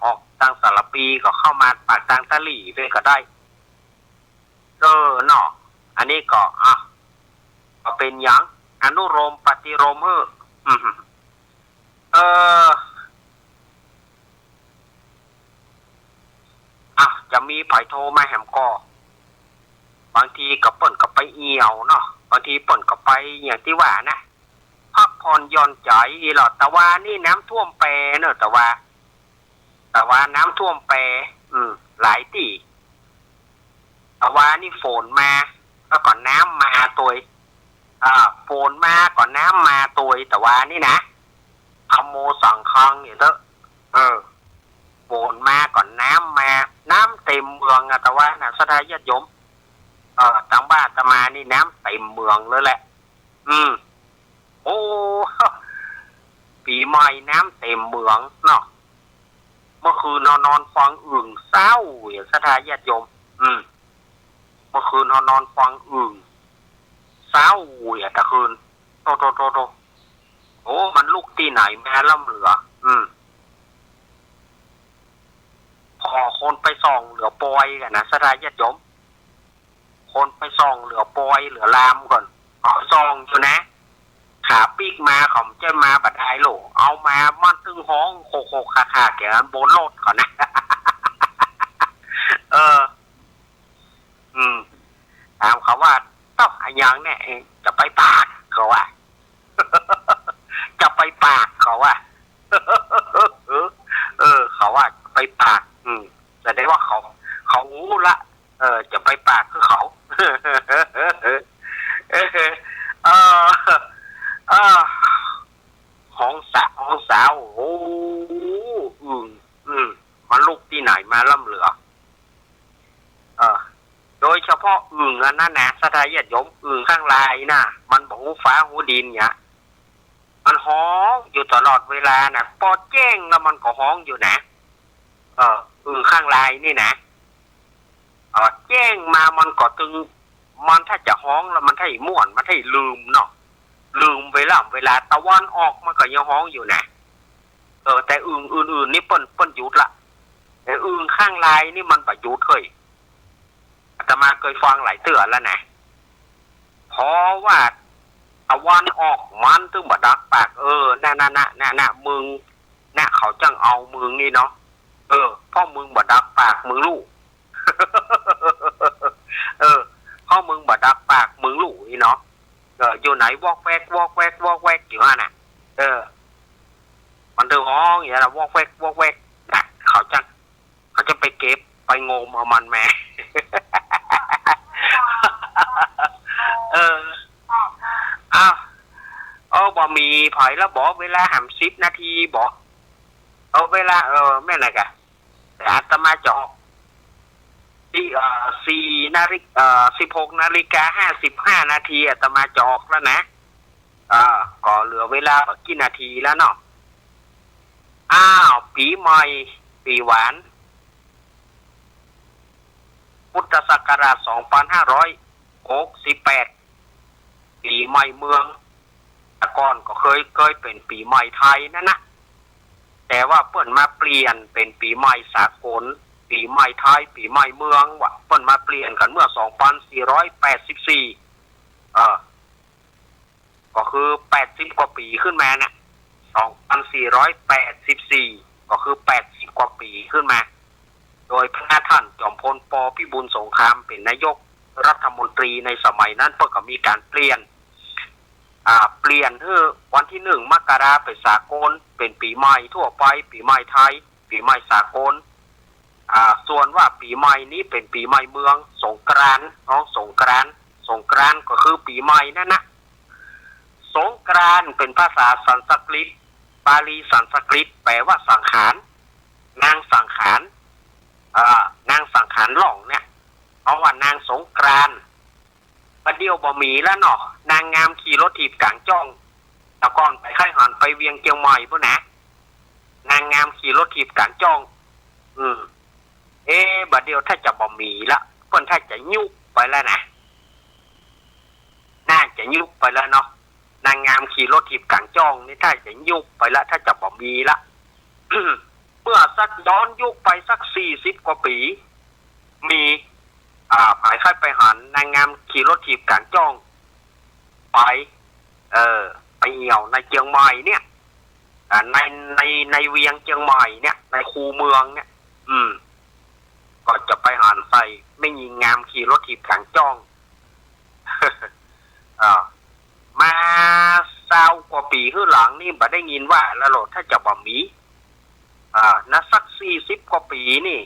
A: ออกทางสารปีก็เข้ามาปากทางตะลี่ไปก็ได้เนาะอันนี้ก็เป็นยังอนุโลมปฏิโลมจะมีไผโทรมาแหมก็บางทีก็เปิ่นก็ไปเอี่ยวเนาะบางทีเปิ่นก็ไปอย่างที่ว่านะพักผ่อนหย่อนใจหรอแต่ว่านี่น้ำท่วมแปรเนอะแต่ว่าน้ำท่วมแปรหลายที่แต่ว่านี่ฝนมาแล้วก็น้ำมาตัวฝนมาก่อนน้ำมาตัวแต่ว่านี่นะขโมสังคังอย่างเถอะฝนมาก่อนน้ำมาน้ำเต็มเมืองแต่ว่านะสถานญาติโยมต่างบ้านตมานี่น้ำเต็มเมืองเลยแหละโอ้ปีใหม่น้ำเต็มเมืองเนาะเมื่อคืนนอนฟังอึ่งเศร้าอย่างสถานญาติโยมเมื่อคืนนอนฟังอึ่งเศร้าอย่างตะคืนโตโอ้มันลูกที่ไหนแม่ล่ำเหลือพอคนไปส่องเหลือปอยกันนะสถานญาติโยมคนไปส่องเหลือปอยเหลือลามก่อนส่องอยู่นะขาปีกมาเขาจะมาบัดไอโหลเอามามันตึงห้องโคคาแกนบนโลดก่อนนะถามเขาว่าต้องอย่างเนี่ยจะไปปากเขาว่าจะไปปากเขาว่าเขาว่าไปปากแต่ได้ว่าเขาอู้ละจะไปปากคือเขาห้องสาวโอ้มันลูกที่ไหนมาล่ำเหลือโดยเฉ พาะอึ่งอันนั้นนะสถานญาติโยมอึ่งข้างลายนะมันบอกหูฟ้าหูดินเนี่ยมันฮ้องอยู่ตลอดเวลานะพอแจ้งแล้วมันก็ฮ้องอยู่นะอึ่งข้างลายนี่นะแจ้งมามันก็ตึงมันถ้าจะฮ้องแล้วมันถ้าม่วนมันถ้าลืมเนาะลืมเวลาตะวันออกมันก็ยังฮ้องอยู่นะแต่อึ่งอื่นๆนี่เปิ้นหยุดละแต่อึ่งข้างลายนี่มันประยุทธ์เคยอาตมาเคยฟังหลายเตือนแล้วนะเพราะว่าตะวันออกมันตึงบดักปากน่ะมึงน่ะเขาจังเอามึงนี่เนาะพ่อมึงบดักปากมึงลูก พ่อมึงบดักปากมึงลูกนี่เนาะอยู่ไหนวอกแวกอยู่ฮะน่ะมันเดือดร้อนอย่างนี้นะวอกแวกน่ะเขาจะไปเก็บไปงมเอามันแม่ บ่มีไผแล้วบอกเวลา50 นาทีบอกเวลาแม่นอะไรกะแต่อาตมาจะออกที่16 นาฬิกา 55 นาทีอาตมาจะออกแล้วนะก็เหลือเวลากี่นาทีแล้วเนาะปีใหม่ปีหวานพุทธศักราช 2568 ปีใหม่เมืองแต่ก่อนก็เคยเป็นปีใหม่ไทยนั่นนะแต่ว่าเปิ้นมาเปลี่ยนเป็นปีใหม่สากลปีใหม่ไทยปีใหม่เมืองว่ะเปิ้นมาเปลี่ยนกันเมื่อ 2484ก็คือ80 กว่าปีขึ้นมาเนี่ย2484ก็คือ80 กว่าปีขึ้นมาโดยพระท่านจอมพล ป.พิบูลสงครามเป็นนายกรัฐมนตรีในสมัยนั้นเพิ่นก็มีการเปลี่ยนคือวันที่1 มกราคมเป็นสากลเป็นปีใหม่ทั่วไปปีใหม่ไทยปีใหม่สากลส่วนว่าปีใหม่นี้เป็นปีใหม่เมืองสงกรานต์สงกรานต์ก็คือปีใหม่นั่นนะสงกรานต์เป็นภาษาสันสกฤตปาลีสันสกฤตแปลว่าสังขารนางสังขารนางสังขารหล่องเนี่ยเพราะว่านางสงกรานต์ประเดี๋ยวบ่มีแล้วเนาะนางงามขี่รถถีบกลางจ้องแต่ก่อนไปค่ายหันไปเวียงเจียงใหม่พุ่นนะนางงามขี่รถถีบกลางจ้องบัดเดียวถ้าจะบ่มีละเพิ่นถ้าจะยุบไปแล้วนะน่าจะยุบไปแล้วเนาะนางงามขี่รถถีบกลางจ้องนี่ถ้าจะยุบไปแล้วถ้าจะบ่มีละ เมื่อสักย้อนยุคไปสัก40 กว่าปีมีไปค่ายไปหันนางงามขี่รถถีบกลางจ้องไปไปเหี่ยวในเชียงใหม่เนี่ยในเวียงเชียงใหม่เนี่ยในคูเมืองเนี่ยก็จะไปหันใส่ไม่ยิงงามขี่รถถีบกลางจ้อง มา20 กว่าปีขึ้นหลังนี่บ่ได้ยินว่าแล้วโหลดถ้าจะบ่มีนะสัก40 กว่าปีนี่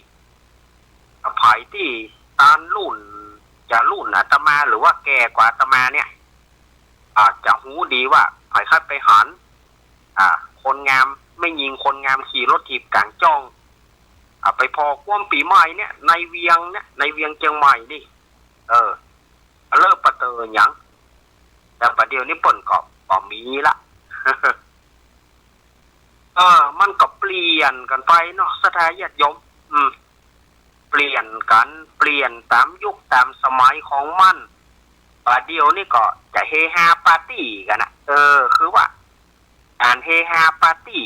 A: ไผที่ตานรุ่นอาตมาหรือว่าแก่กว่าอาตมาเนี่ยจะหูดีว่าไผคัดไปหันคนงามไม่ยิงคนงามขี่รถถีบกลางจ้องไปพอความปีใหม่เนี่ยในเวียงเชียงใหม่นี่เลิกประเตอหยังแต่ประเดี๋ยวนี้เปิ้นก็มีละ มันก็เปลี่ยนกันไปเนาะสถานญาติโยมเปลี่ยนตามยุคตามสมัยของมันประเดี๋ยวนี้ก็จะเฮฮาปาร์ตี้กันนะคือว่าการเฮฮาปาร์ตี้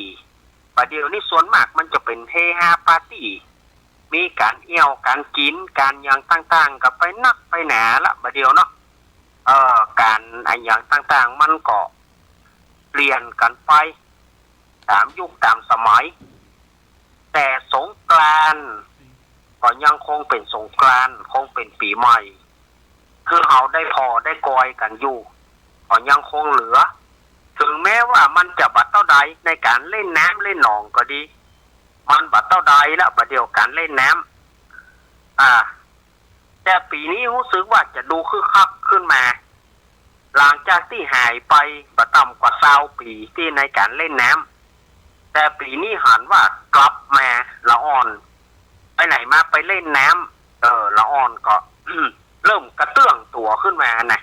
A: ประเดี๋ยวนี้ส่วนมากมันจะเป็นเฮฮาปาร์ตี้มีการเอี่ยวการกินการอย่างต่างๆกับไปนักไปหนาละประเดี๋ยวเนาะการอย่างต่างๆมันก็เปลี่ยนกันไปตามยุคตามสมัยแต่สงกรานต์ก็ยังคงเป็นสงกรานต์คงเป็นปีใหม่คือเราได้พอได้กอยกันอยู่ก็ยังคงเหลือถึงแม้ว่ามันจะบัดเท่าใดในการเล่นน้ำเล่นหนองก็ดีมันบัดเท่าใดแล้วบัดเดียวการเล่นน้ำแต่ปีนี้รู้สึกว่าจะดูคึกคักขึ้นมาหลังจากที่หายไปประต่ำกว่า20 ปีที่ในการเล่นน้ำแต่ปีนี้หันว่ากลับมาละอ่อนไปไหนมาไปเล่นน้ำละอ่อนก็ เริ่มกระเตื้องตัวขึ้นมานะ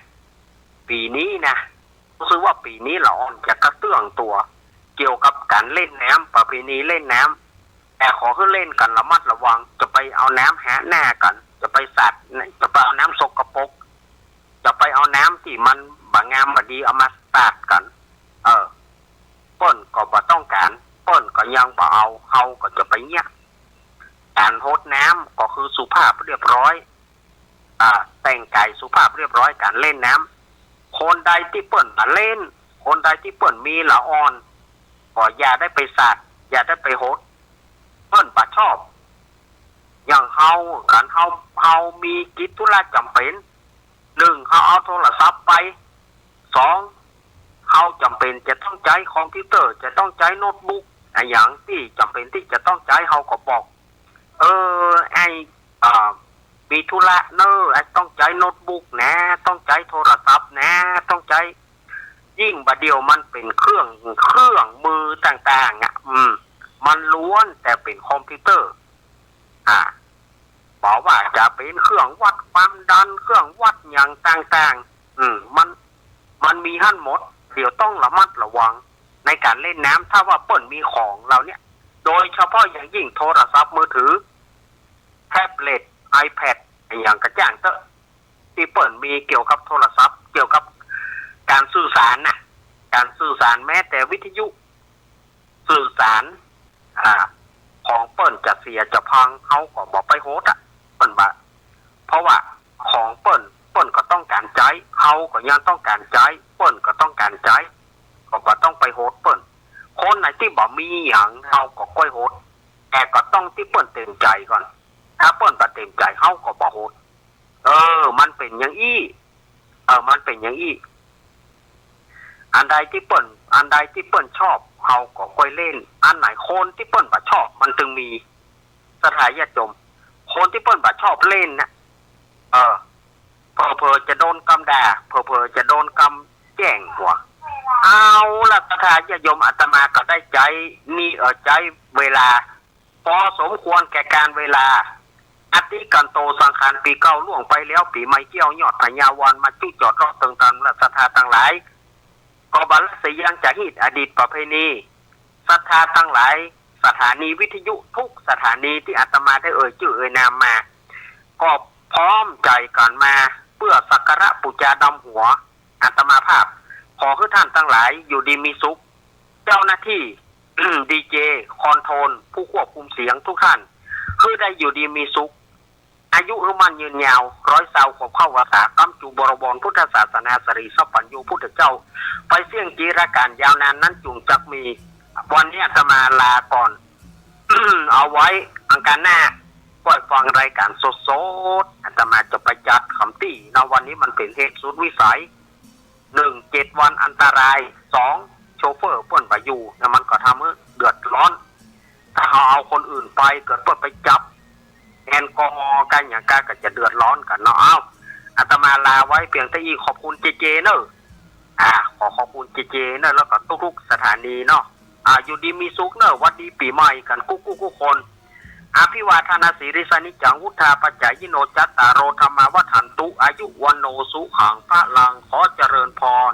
A: ปีนี้นะรู้สึกว่าปีนี้ละอ่อนจะกระเตื้องตัวเกี่ยวกับการเล่นน้ำประเพณีเล่นน้ำแต่ขอให้เล่นกันระมัดระวังจะไปเอาน้ำหาหน้ากันจะไปสัตว์จะไปเอาน้ำสกปรกจะไปเอาน้ำที่มันบางงามบดีเอามาสาดกันเปิ้นก็บ่ต้องการเปิ้นก็ยังบ่เอาเฮาก็จะไปเนี้ยการโฮดน้ำก็คือสุภาพเรียบร้อยแต่งกายสุภาพเรียบร้อยการเล่นน้ำคนใดที่เปิ้นมาเล่นคนใดที่เปิ้นมีละอ่อนก็อย่าได้ไปสาดอย่าได้ไปโฮดเปิ้นบ่ชอบอย่างเฮาการเฮามีกิจธุระจำเป็น1เฮาเอาโทรศัพท์ไป2เฮาจำเป็นจะต้องใช้คอมพิวเตอร์จะต้องใช้โน้ตบุ๊กอย่างที่จำเป็นที่จะต้องใช้เฮาก็บอกมีธุระต้องใช้โน้ตบุ๊กนะต้องใช้โทรศัพท์นะต้องใช้ยิ่งบัดเดียวมันเป็นเครื่องมือต่างๆมันล้วนแต่เป็นคอมพิวเตอร์บอกว่าจะเป็นเครื่องวัดความดันเครื่องวัดอย่างต่างๆมันมีหั่นหมดเดี๋ยวต้องระมัดระวังในการเล่นน้ำถ้าว่าเปิ้นมีของเราเนี่ยโดยเฉพาะอย่างยิ่งโทรศัพท์มือถือแท็บเล็ต iPad อย่างกระจ่างเตอะที่เปิ้นมีเกี่ยวกับโทรศัพท์เกี่ยวกับการสื่อสารนะการสื่อสารแม้แต่วิทยุสื่อสารของเปิ้นจะเสียจะพังเขาก็บอกไปโฮสเปิ้นบ่เพราะว่าของเปิ้นก็ต้องการใช้เขาก็ยังต้องการใช้เปิ้นก็ต้องการใช้ก็บ่ต้องไปโฮสเปิ้นคนไหนที่บ่มีอย่างเขาก็ก้อยโฮสแต่ก็ต้องที่เปิ้นเต็มใจก่อนถ้าเปิ้นบ่เต็มใจเขาก็บ่โฮสมันเป็นอย่างอี้มันเป็นอย่างอี้อันใดที่เปิ้นชอบเฮาก็ค่อยเล่นอันไหนคนที่เปิ้นบ่ชอบมันถึงมีสถานญาติโยมคนที่เปิ้นบ่ชอบเล่นนะเผลอจะโดนกำด่าเผลอจะโดนกำแจ้งหัวเอาล่ะสถานญาติโยมอาตมาก็ได้ใจนี่ใจเวลาพอสมควรแก่การเวลาอธิกันโตสังขารปีเก่าล่วงไปแล้วปีใหม่เกี่ยวยอดพญาวันมาจุจอดรอเติงตันและศรัทธาทั้งหลายก็บรรลักษยังจะฮิตอดีตประเพณีศรัทธาทั้งหลายสถานีวิทยุทุกสถานีที่อาตมาได้ชื่อนามมาก็พร้อมใจกันมาเพื่อสักการะบูชาดำหัวอาตมาภาพขอให้ท่านทั้งหลายอยู่ดีมีสุขเจ้าหน้าที่ ดีเจคอนโทรลผู้ควบคุมเสียงทุกท่านคือได้อยู่ดีมีสุขอายุมั่นยืนยาว120ขวบเข้าวาสากัมจูบรบรพุทธศาสนาสรีสัพพัญญูพุทธเจ้าไปเสี่ยงจีรการยาวนานนั้นจุงจักมีวันนี้อาตมาลาก่อน เอาไว้อังคารหน้าปล่อยฟังรายการสดๆอาตมาจะไปจัดคำตี้ในวันนี้มันเป็นเหตุสุดวิสัย1 7 วันอันตราย2โชเฟอร์เปิ้นไปอยู่แล้วมันก็ทำให้เดือดร้อนถ้าเอาคนอื่นไปเกิดเปิ้นไปจับแอลกอฮอล์กันอย่างก็จะเดือดร้อนกันเนาะอาตมาลาไว้เพียงแต่ขอบคุณเจเนอะขอบคุณเจเนอะแล้วก็ทุกๆสถานีเนาะอยู่ดีมีสุขเนอะวัดดีปีใหม่กันกุ๊กคนอภิวาทนาสีริสานิจังวุธาปัจจายโนจัตตารโรธรรมาวัฏันตุอายุวันโนสุขังพระลังขอเจริญพร